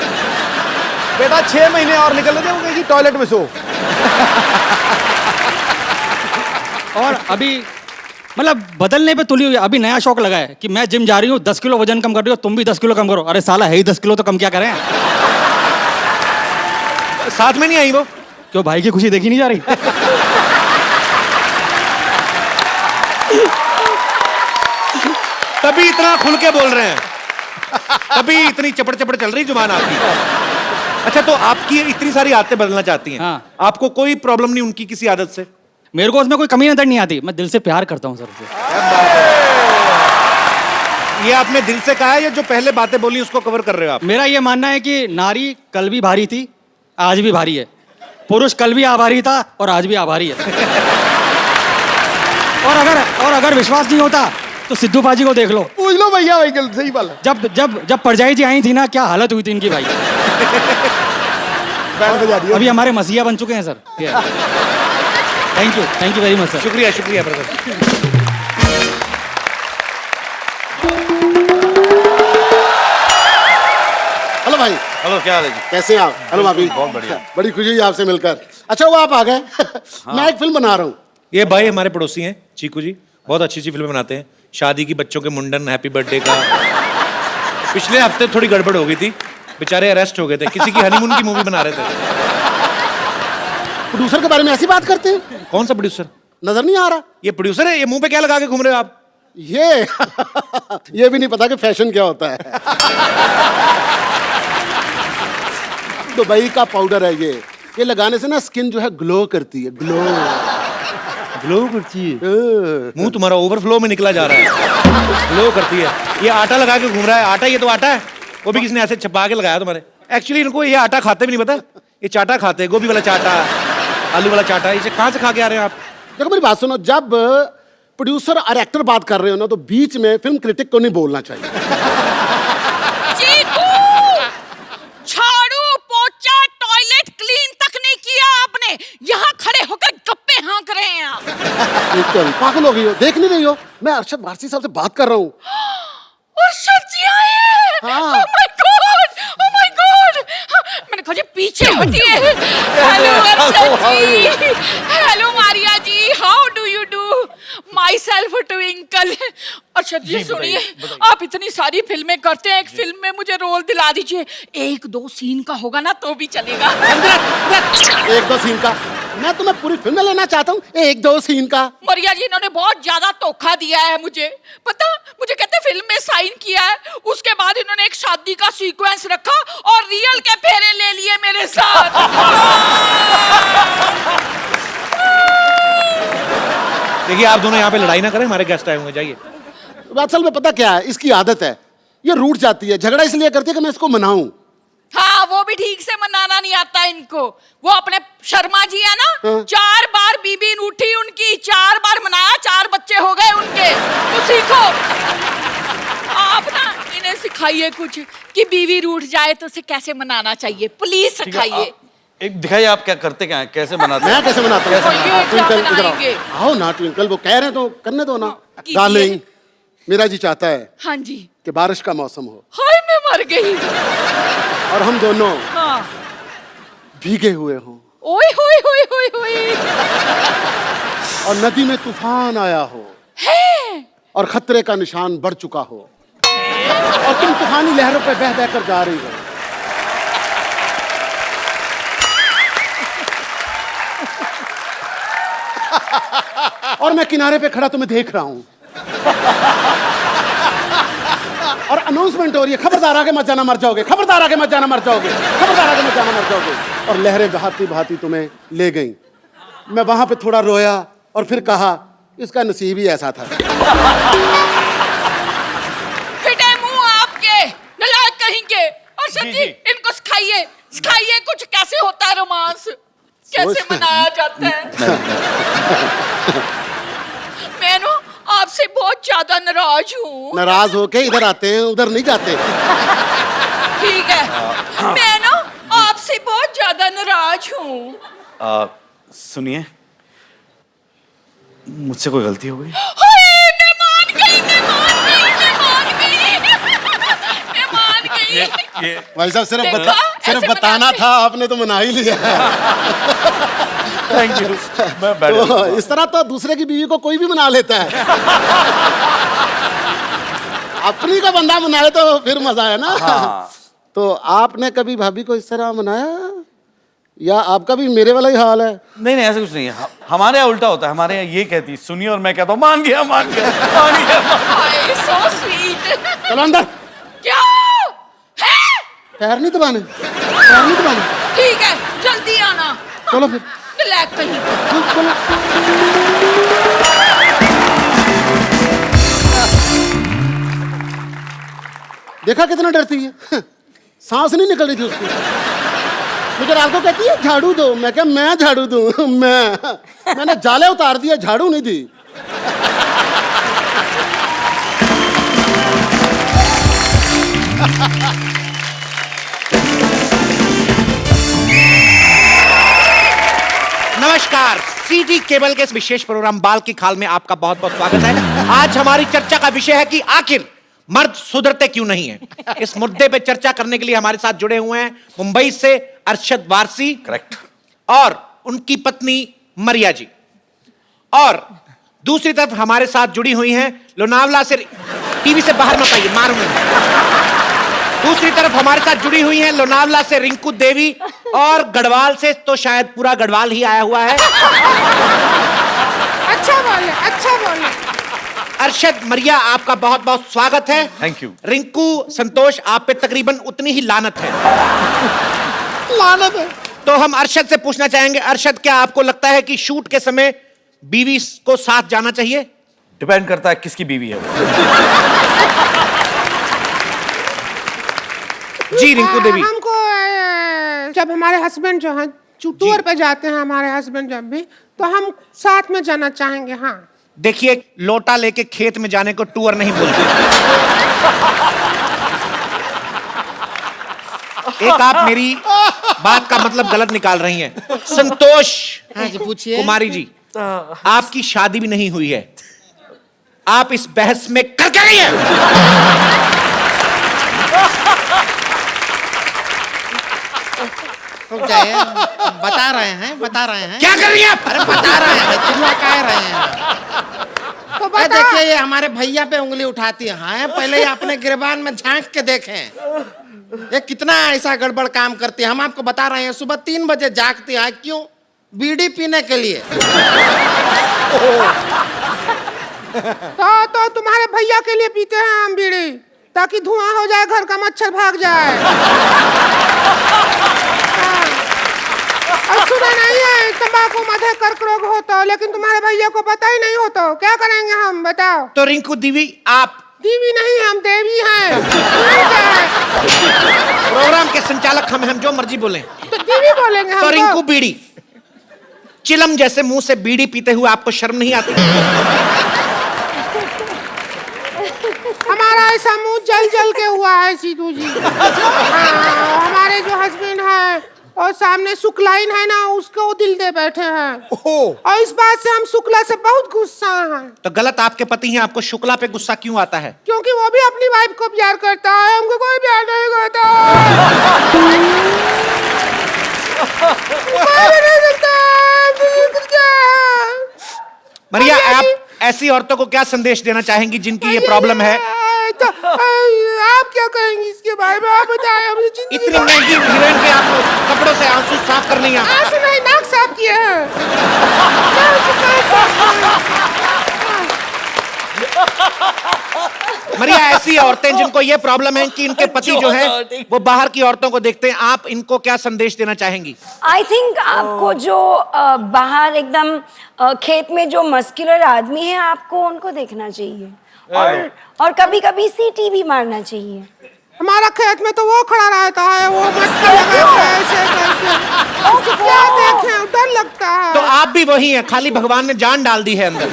Speaker 7: बेटा 6 महीने और निकल दे, वो कहेगी टॉयलेट में सो।
Speaker 12: और अभी मतलब बदलने पे तुली हुई है। अभी नया शौक लगा है कि मैं जिम जा रही हूँ, 10 किलो वजन कम कर रही हो, तुम भी 10 किलो कम करो। अरे साला है ही 10 किलो, तो कम क्या करें?
Speaker 1: साथ में नहीं आई वो?
Speaker 12: क्यों, भाई की खुशी देखी नहीं जा रही?
Speaker 1: तभी इतना खुल के बोल रहे हैं, तभी इतनी चपड़ चपड़ चल रही जुबान आपकी। अच्छा, तो आपकी इतनी सारी आदतें बदलना चाहती हैं।
Speaker 12: हाँ।
Speaker 1: आपको कोई प्रॉब्लम नहीं उनकी किसी आदत से?
Speaker 12: मेरे को उसमें कोई कमी नजर नहीं आती। मैं दिल से प्यार करता हूँ सर से।
Speaker 1: ये आपने दिल से कहा है या जो पहले बातें बोली उसको कवर कर रहे हो आप?
Speaker 12: मेरा ये मानना है कि नारी कल भी भारी थी, आज भी भारी है। पुरुष कल भी आभारी था और आज भी आभारी है। और अगर विश्वास नहीं होता तो सिद्धू पाजी को देख लो।
Speaker 7: पूछ लो भैया, भाई सही बात है।
Speaker 12: जब परजाई जी आई थी ना, क्या हालत हुई थी इनकी भाई।
Speaker 7: बैंड बजा दिया।
Speaker 12: अभी हमारे मसीहा बन चुके हैं sir. Thank you very much sir.
Speaker 1: शुक्रिया शुक्रिया ब्रदर।
Speaker 13: हेलो भाई।
Speaker 9: हेलो, क्या हाल है जी?
Speaker 13: कैसे हैं आप? हेलो भाभी।
Speaker 9: बहुत बढ़िया।
Speaker 13: बड़ी खुशी हुई आपसे मिलकर। अच्छा वो आप आ गए। मैं एक फिल्म बना रहा हूँ।
Speaker 1: ये भाई हमारे पड़ोसी हैं चीकू जी, बहुत अच्छी अच्छी फिल्में बनाते हैं। शादी की, बच्चों के मुंडन, हैप्पी बर्थडे का। पिछले हफ्ते थोड़ी गड़बड़ हो गई थी, बेचारे अरेस्ट हो गए थे, किसी की हनीमून की मूवी बना रहे थे।
Speaker 13: प्रोड्यूसर के बारे में ऐसी बात करते हैं?
Speaker 1: कौन सा प्रोड्यूसर?
Speaker 13: नजर नहीं आ रहा?
Speaker 1: ये प्रोड्यूसर है? ये मुंह पे क्या लगा के घूम रहे हो आप?
Speaker 13: ये भी नहीं पता कि फैशन क्या होता है। दुबई का पाउडर है ये लगाने से ना स्किन जो है ग्लो करती है। ग्लो करती है।
Speaker 1: मुंह तुम्हारा ओवरफ्लो में निकला जा रहा है। ग्लो करती है। ये आटा लगा के घूम रहा है। आटा, ये तो आटा है, वो भी किसने ऐसे छपा के लगाया तुम्हारे। एक्चुअली इनको ये आटा खाते भी नहीं पता, ये चाटा खाते हैं, गोभी वाला चाटा, आलू वाला चाटा। इसे कहाँ से खा के आ रहे हैं आप?
Speaker 13: देखो मेरी बात सुनो, जब प्रोड्यूसर और एक्टर बात कर रहे हो ना, तो बीच में फिल्म क्रिटिक को नहीं बोलना चाहिए।
Speaker 11: झाड़ू पोछा टॉयलेट क्लीन तक नहीं किया आपने, यहाँ खड़े होकर गप्पे हाँक रहे हैं आप।
Speaker 13: पागल हो गई हो, देख नहीं रही हो? मैं अरशद वारसी साहब से बात कर रहा हूँ।
Speaker 11: अरशद जी आए हैं।
Speaker 13: हाँ।
Speaker 11: Oh my God! Oh my God! मैंने कहा जी पीछे हटिए। Hello Arshad ji. Hello Maria ji. How do you do? Myself Twinkle. Arshad ji सुनिए, आप इतनी सारी फिल्में करते हैं, एक फिल्म में मुझे रोल दिला दीजिए। 1-2 सीन का होगा ना तो भी चलेगा।
Speaker 13: 1-2 सीन का? मैं तुम्हें पूरी फिल्म लेना चाहता हूँ, 1-2 सीन का?
Speaker 11: मरिया जी इन्होंने बहुत ज्यादा धोखा दिया है मुझे। पता, मुझे कहते फिल्म में साइन किया है, उसके बाद इन्होंने एक शादी का सीक्वेंस रखा और रियल के फेरे ले लिए मेरे साथ।
Speaker 1: देखिए, आप दोनों यहाँ पे लड़ाई ना करें, हमारे गेस्ट आए होंगे, जाइए।
Speaker 13: असल में पता क्या है, इसकी आदत है, ये रूठ जाती है, झगड़ा इसलिए करती है कि मैं इसको मनाऊं।
Speaker 11: हाँ, वो भी ठीक से मनाना नहीं आता इनको। वो अपने शर्मा जी है ना, 4 बार बीबी रूठी उनकी, 4 बार मनाया, 4 बच्चे हो गए उनके। तो सीखो आप ना, इन्हें सिखाइए कुछ कि बीवी रूठ जाए तो उसे कैसे मनाना चाहिए, प्लीज सिखाइए।
Speaker 9: एक दिखाइए आप क्या करते, क्या है, कैसे बनाते?
Speaker 13: मैं कैसे बनाता हूँ? ट्विंकल इधर
Speaker 11: बनाएंगे?
Speaker 13: आओ ना ट्विंकल, वो कह रहे हैं तो करने दो ना।
Speaker 11: कीजिए।
Speaker 13: डार्लिंग, मेरा जी चाहता है
Speaker 11: हाँ जी।
Speaker 13: कि बारिश का मौसम हो
Speaker 11: हाय मैं मर गई।
Speaker 13: और हम दोनों
Speaker 11: हाँ।
Speaker 13: भीगे हुए हों
Speaker 11: ओए होए होए होए होए।
Speaker 13: और नदी में तूफान आया हो
Speaker 11: है।
Speaker 13: और खतरे का निशान बढ़ चुका हो और तुम तूफानी लहरों पे बह बह कर जा रही हो। और मैं किनारे पे खड़ा तुम्हें देख रहा हूं और अनाउंसमेंट हो रही है, खबरदार आगे मत जाना मर जाओगे, खबरदार आगे मत जाना मर जाओगे, खबरदार आगे मत जाना मर जाओगे। और लहरें बहाती बहाती तुम्हें ले गईं। मैं वहां पे थोड़ा रोया और फिर कहा इसका नसीब ही ऐसा था।
Speaker 11: फिटे मुंह आपके, नालायक कहेंगे। और सर जी इनको सिखाइए, सिखाइए कुछ कैसे होता है रोमांस, कैसे मनाया जाता है। मैं ना आपसे बहुत ज्यादा नाराज हूँ।
Speaker 13: नाराज होके इधर आते हैं, उधर नहीं जाते।
Speaker 11: ठीक है, मैं ना आपसे बहुत ज्यादा नाराज हूँ।
Speaker 9: सुनिए, मुझसे कोई गलती हो गई?
Speaker 11: मैं मान गई, मैं मान गई, मैं मान गई।
Speaker 13: भाई साहब सिर्फ
Speaker 11: देखा?
Speaker 13: सिर्फ
Speaker 11: ऐसे
Speaker 13: बताना
Speaker 11: मनाते
Speaker 13: था, आपने तो मना ही लिया।
Speaker 9: Thank you. मैं बैठ जाता हूँ।
Speaker 13: तो इस तरह तो दूसरे की बीवी को कोई भी मना लेता है। अपनी का बंदा मनाए तो फिर मजा है ना।
Speaker 9: हाँ।
Speaker 13: तो आपने कभी भाभी को इस तरह मनाया, या आपका भी मेरे वाला ही हाल है?
Speaker 9: नहीं नहीं, ऐसा कुछ नहीं है। हमारे यहाँ उल्टा होता है। हमारे यहाँ ये कहती सुनिए और मैं कहता हूँ मान गया मान गया मान गया।
Speaker 11: हाय सो स्वीट।
Speaker 13: चलो अंदर।
Speaker 11: क्या है?
Speaker 13: पैर नहीं दबाने, पैर नहीं दबाने।
Speaker 11: ठीक है जल्दी आना।
Speaker 13: चलो फिर।
Speaker 11: ब्लैक कहीं।
Speaker 13: देखा कितना डरती है, सांस नहीं निकल रही थी उसकी। मुझे रात को कहती है झाड़ू दो, मैं क्या मैं झाड़ू दूं? मैंने जाले उतार दिया, झाड़ू नहीं दी।
Speaker 1: नमस्कार, सीटी केबल के इस विशेष प्रोग्राम बाल की खाल में आपका बहुत बहुत स्वागत है। आज हमारी चर्चा का विषय है कि आखिर मर्द सुधरते क्यों नहीं है। इस मुद्दे पे चर्चा करने के लिए हमारे साथ जुड़े हुए हैं मुंबई से अरशद वारसी,
Speaker 9: करेक्ट,
Speaker 1: और उनकी पत्नी मरिया जी, और दूसरी तरफ हमारे साथ जुड़ी हुई हैं लोनावला से, टीवी से बाहर मत आइए मारूंगा। दूसरी तरफ हमारे साथ जुड़ी हुई हैं लोनावला से रिंकू देवी, और गढ़वाल से तो शायद पूरा गढ़वाल ही आया हुआ है।
Speaker 11: अच्छा बोले अच्छा बोले।
Speaker 1: अरशद, मरिया, आपका बहुत बहुत स्वागत है।
Speaker 9: Thank you.
Speaker 1: रिंकू, संतोष, आप पे तकरीबन उतनी ही लानत है।
Speaker 13: लानत है।
Speaker 1: तो हम अरशद से पूछना चाहेंगे, अरशद क्या आपको लगता है कि शूट के समय बीवी को साथ जाना चाहिए?
Speaker 9: डिपेंड करता है किसकी बीवी है वो।
Speaker 1: जी रिंकू देवी।
Speaker 14: हमको जब हमारे हस्बैंड जो हैं टूर पे जाते हैं, हमारे हस्बैंड जब भी, तो हम साथ में जाना चाहेंगे। हाँ
Speaker 1: देखिए, लोटा लेके खेत में जाने को टूर नहीं बोलते। एक आप मेरी बात का मतलब गलत निकाल रही हैं। संतोष,
Speaker 14: हाँ जी पूछिए।
Speaker 1: कुमारी जी, आपकी शादी भी नहीं हुई है, आप इस बहस में कर क्या रही हैं?
Speaker 6: बता रहे हैं
Speaker 1: क्या कर रही हैं आप?
Speaker 6: अरे बता रहे हैं, चिल्ला कह रहे हैं।
Speaker 14: तो
Speaker 6: अरे
Speaker 14: बता।
Speaker 6: देखिए ये हमारे भैया पे उंगली उठाती है। पहले ये अपने गिरबान में झांक के देखें, ये कितना ऐसा गड़बड़ काम करती है। हम आपको बता रहे हैं, सुबह 3 बजे जागती है। क्यों? बीड़ी पीने के लिए।
Speaker 14: तो तुम्हारे भैया के लिए पीते हैं हम बीड़ी, ताकि धुआं हो जाए, घर का मच्छर भाग जाए। हाँ। और सुना नहीं है तंबाकू मध्य कर्क रोग होता, लेकिन तुम्हारे भैया को पता ही नहीं होता। क्या करेंगे हम, बताओ?
Speaker 1: तो रिंकू देवी, आप
Speaker 14: देवी नहीं, हम देवी हैं।
Speaker 1: प्रोग्राम के संचालक हम जो मर्जी बोले।
Speaker 14: तो देवी बोलेंगे हम।
Speaker 1: तो रिंकू, बीड़ी, चिलम जैसे मुंह से बीड़ी पीते हुए आपको शर्म नहीं आती?
Speaker 14: हमारा ऐसा मुंह जल जल के हुआ है सीधू जी। हाँ, हमारे जो हस्बैंड हैं और सामने शुक्लाइन है ना, उसको दिल दे बैठे हैं। और इस बात से हम शुक्ला से बहुत गुस्सा हैं।
Speaker 1: तो गलत आपके पति हैं, आपको शुक्ला पे गुस्सा क्यों आता है?
Speaker 14: क्योंकि वो भी अपनी वाइफ को प्यार करता है, हमको कोई प्यार नहीं करता।
Speaker 1: मरिया, आप ऐसी औरतों को क्या संदेश देना चाहेंगी जिनकी ये प्रॉब्लम है?
Speaker 14: तो आप क्या कहेंगी इसके बारे में, आप बताएं। मुझे
Speaker 1: इतनी महंगी हीरोइन के आप कपड़ों से आंसू साफ कर लिया।
Speaker 14: आंसू नहीं, नाक साफ किए हैं।
Speaker 1: मरिया, ऐसी औरतें जिनको ये प्रॉब्लम है कि इनके पति जो है वो बाहर की औरतों को देखते हैं, आप इनको क्या संदेश देना चाहेंगी?
Speaker 10: आई थिंक आपको जो बाहर एकदम खेत में जो मस्कुलर आदमी है, आपको उनको देखना चाहिए, और कभी कभी सीटी भी मारना चाहिए।
Speaker 14: हमारा खेत में तो वो खड़ा रहता है, वो मटका लगा के ऐसे करके। क्या देखें, डर लगता है।
Speaker 1: तो आप भी वही हैं, खाली भगवान ने जान डाल दी है अंदर।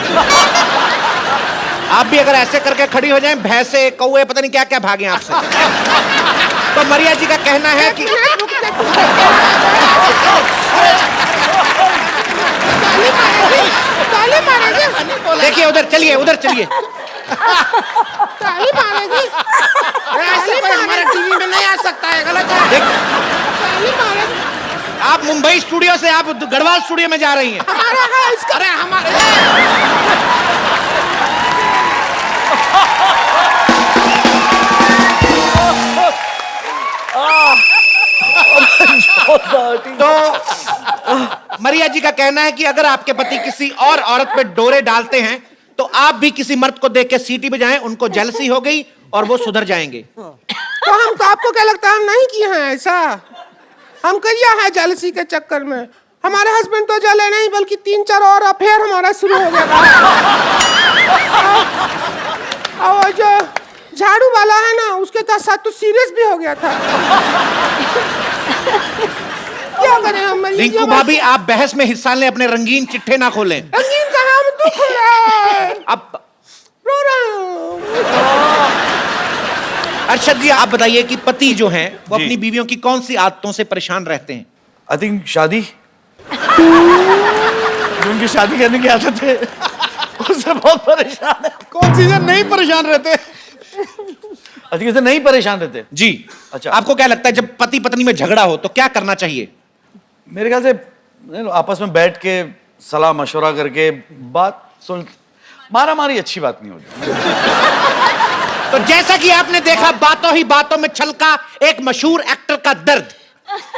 Speaker 1: आप भी अगर ऐसे करके खड़ी हो जाएं, भैंसे, कौवे, पता नहीं क्या क्या भागे आपसे। तो मरिया जी का कहना है कि देखिए, उधर चलिए, उधर चलिए।
Speaker 14: ताली मारेगी।
Speaker 6: ऐसे कोई हमारे टीवी में नहीं आ गलत है।
Speaker 14: पहले मारा
Speaker 1: आप मुंबई स्टूडियो से आप गढ़वाल स्टूडियो में जा रही हैं।
Speaker 14: हमारा है इसका।
Speaker 6: अरे हमारे
Speaker 1: तो मरिया जी का कहना है कि अगर आपके पति किसी और औरत पे डोरे डालते हैं तो आप भी किसी मर्द को देख के सीटी बजाएं, उनको जेलसी हो गई और वो सुधर जाएंगे।
Speaker 14: तो हम तो आपको क्या लगता है हम नहीं किए हैं ऐसा? हम किया है जेलसी के चक्कर में। हमारे हस्बैंड तो जले नहीं बल्कि 3-4 और अफेयर हमारा शुरू हो गया था। और जो झाड़ू वाला है ना उसके साथ तो सीरियस भी हो गया था। क्या करें हम?
Speaker 1: रिंकू भाभी आप बहस में हिस्सा लें, अपने रंगीन चिट्ठे ना खोलें।
Speaker 14: रंगीन कहाँ, हम तो खुल रहा है।
Speaker 1: अब
Speaker 14: रो रहा हूँ।
Speaker 1: अरशद जी आप बताइए कि पति जो हैं वो अपनी बीवियों की कौन सी आदतों से परेशान रहते हैं?
Speaker 9: आई थिंक शादी जो उनकी शादी करने की आदत है उससे बहुत परेशान है।
Speaker 7: कौन सी से नहीं परेशान रहते?
Speaker 9: अधिक से नहीं परेशान रहते
Speaker 1: जी।
Speaker 9: अच्छा,
Speaker 1: आपको क्या लगता है जब पति पत्नी में झगड़ा हो तो क्या करना चाहिए?
Speaker 9: मेरे ख्याल से आपस में बैठ के सलाह मशवरा करके बात सुन, मारा मारी अच्छी बात नहीं होती।
Speaker 1: तो जैसा कि आपने देखा बातों ही बातों में छलका एक मशहूर एक्टर का दर्द,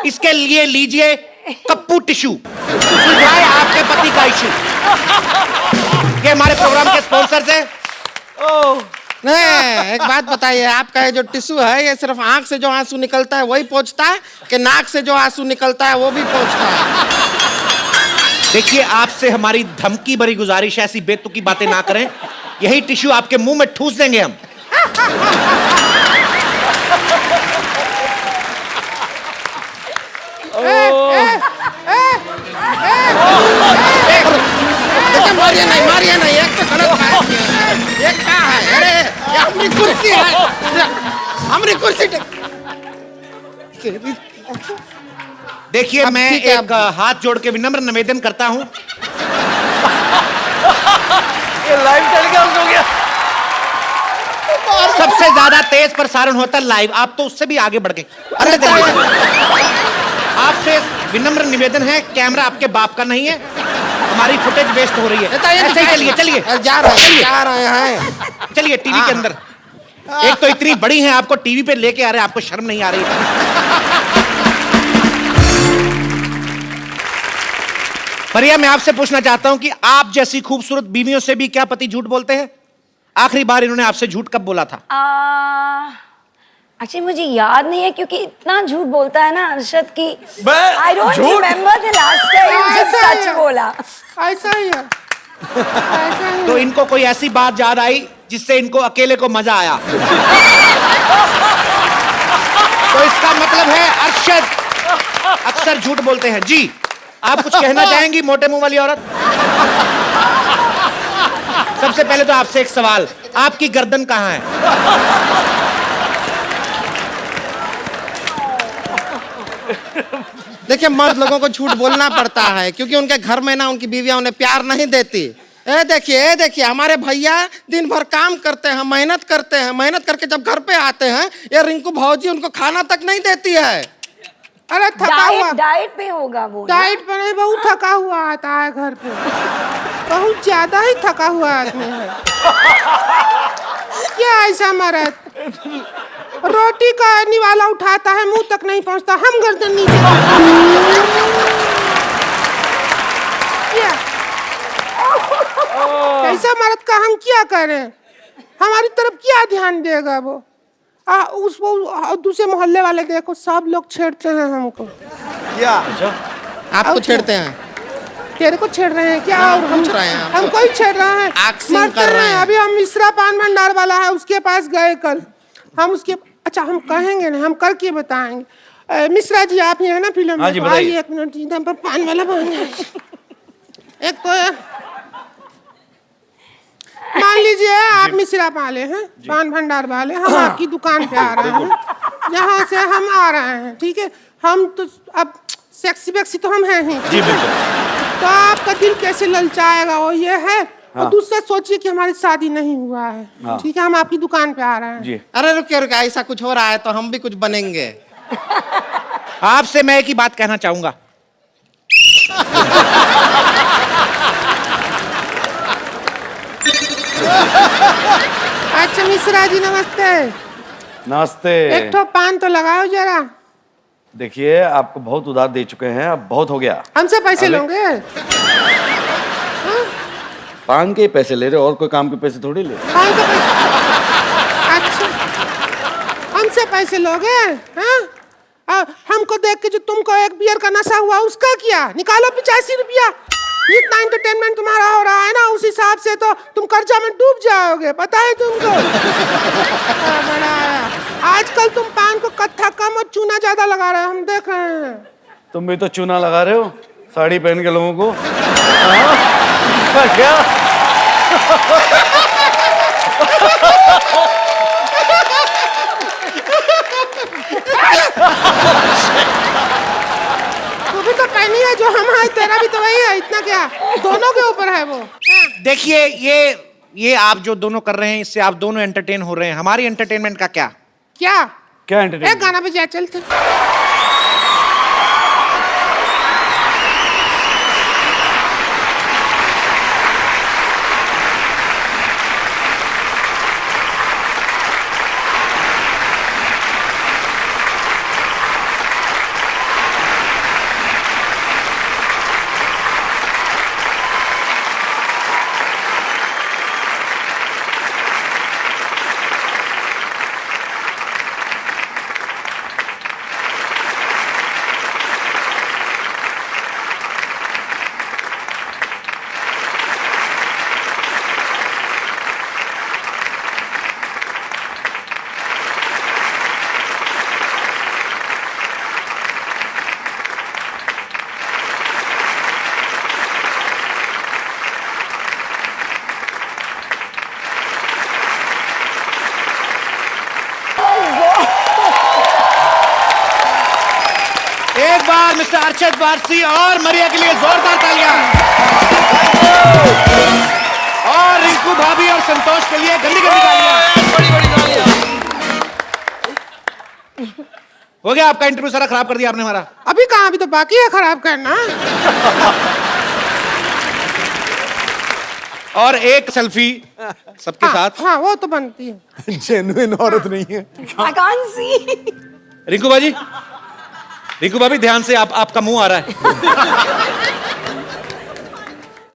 Speaker 1: इसके लिए लीजिए कप्पू टिश्यू, सुलझाए आपके पति का इश्यू। ये हमारे प्रोग्राम के स्पॉन्सर्स हैं।
Speaker 6: नहीं, एक बात बताइए, आपका ये जो टिश्यू है ये सिर्फ आंख से जो आंसू निकलता है वही पोंछता है कि नाक से जो आंसू निकलता है वो भी पोंछता है?
Speaker 1: देखिए आपसे हमारी धमकी भरी गुजारिश है, ऐसी बेतुकी बातें ना करें। यही टिश्यू आपके मुंह में ठूस देंगे हम।
Speaker 6: देखिए मारिए नहीं, एक तो गलत बात है। एक क्या है? अरे ये हमारी कुर्सी है, हमारी कुर्सी।
Speaker 1: देखिए मैं
Speaker 6: ठीक है,
Speaker 1: एक हाथ जोड़ के विनम्र निवेदन करता हूं।
Speaker 9: ये लाइव टेलीकास्ट हो गया।
Speaker 1: सबसे ज्यादा तेज प्रसारण होता है लाइव, आप तो उससे भी आगे बढ़ गए। अरे आपसे विनम्र निवेदन है, कैमरा आपके बाप का नहीं है, हमारी फुटेज वेस्ट हो रही है। ऐसे ही चलिए चलिए
Speaker 6: जा रहे हैं।
Speaker 1: चलिए टीवी के अंदर। एक तो इतनी बड़ी हैं, आपको टीवी पे लेके आ रहे हैं, आपको शर्म नहीं आ रही? मरिया मैं आपसे पूछना चाहता हूं कि आप जैसी खूबसूरत बीवियों से भी क्या पति झूठ बोलते हैं? आखिरी बार इन्होंने आपसे झूठ कब बोला था?
Speaker 10: एक्चुअली मुझे याद नहीं है क्योंकि इतना झूठ बोलता है ना अरशद की।
Speaker 9: मैं
Speaker 10: आई डोंट
Speaker 9: झूठ-
Speaker 10: रिमेम्बर द लास्ट टाइम जब सच बोला।
Speaker 14: ऐसा ही है, ऐसा ही
Speaker 1: तो इनको कोई ऐसी बात याद आई जिससे इनको अकेले को मजा आया? तो इसका मतलब है अरशद अक्सर झूठ बोलते हैं। जी आप कुछ कहना चाहेंगी मोटे मुंह वाली औरत? सबसे पहले तो आपसे एक सवाल, आपकी गर्दन कहां है?
Speaker 6: देखिए मर्द लोगों को झूठ बोलना पड़ता है क्योंकि उनके घर में ना उनकी बीवियां उन्हें प्यार नहीं देती। ए देखिए हमारे भैया दिन भर काम करते हैं, मेहनत करते हैं, मेहनत करके जब घर पे आते हैं ये रिंकू भौजी उनको खाना तक नहीं देती है।
Speaker 14: अरे थका हुआ
Speaker 10: डाइट पे होगा वो ना?
Speaker 14: डाइट पे नहीं, बहुत थका हुआ आता है घर पे, बहुत ज्यादा ही थका हुआ आदमी है। क्या ऐसा मरद रोटी का निवाला उठाता है मुंह तक नहीं पहुंचता, हम गर्दन नीचे क्या ऐसा मर्द का हम क्या करें? हमारी तरफ क्या ध्यान देगा वो? दूसरे मोहल्ले वाले देखो सब लोग छेड़ते हैं हमको।
Speaker 7: क्या
Speaker 6: आपको छेड़ते हैं?
Speaker 14: तेरे को छेड़ रहे हैं क्या? और हम
Speaker 6: रहे हैं
Speaker 14: हमको ही छेड़ रहे हैं,
Speaker 6: एक्सिंग
Speaker 14: मरते
Speaker 6: कर रहे हैं।
Speaker 14: अभी हम मिश्रा पान भंडार वाला है उसके पास गए कल, हम उसके अच्छा हम कहेंगे ना, हम करके बताएंगे। मिश्रा जी आप ये है ना फिल्म
Speaker 9: हाँ जी,
Speaker 14: में,
Speaker 9: बताइए।
Speaker 14: आइए एक मिनट, एकदम पर पान वाला बन गया। एक तो मान लीजिए आप मिश्रा वाले हैं, पान भंडार वाले, हम आपकी दुकान पे आ रहे हैं, यहाँ से हम आ रहे हैं, ठीक है? हम तो अब सेक्सी वेक्सी तो हम हैं ही,
Speaker 9: जी बिल्कुल।
Speaker 14: तो आपका दिल कैसे ललचाएगा? वो ये है। और दूसरा सोचिए कि हमारी शादी नहीं हुआ है, ठीक है? हम आपकी दुकान पे आ रहे हैं।
Speaker 9: जी
Speaker 6: अरे रुकिए ऐसा कुछ हो रहा है तो हम भी कुछ बनेंगे। आपसे मैं एक ही बात कहना चाहूंगा।
Speaker 14: अच्छा मिश्रा जी नमस्ते।
Speaker 9: नमस्ते।
Speaker 14: एक ठो पान तो लगाओ जरा।
Speaker 9: देखिए आपको बहुत उधार दे चुके हैं, अब बहुत हो गया।
Speaker 14: हमसे पैसे
Speaker 9: अरे।
Speaker 14: लोगे?
Speaker 9: पान के पैसे ले रहे हो, और कोई काम के पैसे थोड़ी ले।
Speaker 14: पान के पैसे? अच्छा, हमसे पैसे लोगे? हाँ? हमको देख के जो तुमको एक बियर का नशा हुआ उसका क्या? निकालो 85 रुपया। इतना एंटरटेनमेंट तुम्हारा हो रहा है ना, उस हिसाब से तो तुम कर्जा में डूब जाओगे, पता है तुमको? बड़ा आजकल तुम पान को कत्था कम और चूना ज्यादा लगा रहे हो, हम देख रहे हैं।
Speaker 9: तुम भी तो चूना लगा रहे हो साड़ी पहन के लोगों को। क्या?
Speaker 14: तू भी तो पहनी है जो हम है, तेरा भी तो वही है, इतना क्या? दोनों के ऊपर है वो।
Speaker 6: देखिए ये आप जो दोनों कर रहे हैं, इससे आप दोनों एंटरटेन हो रहे हैं। हमारी एंटरटेनमेंट का क्या?
Speaker 14: क्या
Speaker 9: एंटरटेनमेंट?
Speaker 14: एक गाना बजा चलते।
Speaker 6: एक बार मिस्टर अरशद वारसी और मरिया के लिए जोरदार तालियां। और रिंकू भाभी और संतोष के लिए गंदी गंदी तालियां। बड़ी तालियां। हो गया आपका इंटरव्यू, सारा खराब कर दिया आपने हमारा।
Speaker 14: अभी कहाँ, अभी तो बाकी है खराब करना।
Speaker 6: और एक सेल्फी सबके साथ।
Speaker 14: हाँ वो तो बनती है।
Speaker 7: जेन्युइन औरत नहीं है।
Speaker 10: I can't see.
Speaker 6: रिंकू भाभी ध्यान से, आपका मुंह आ रहा है।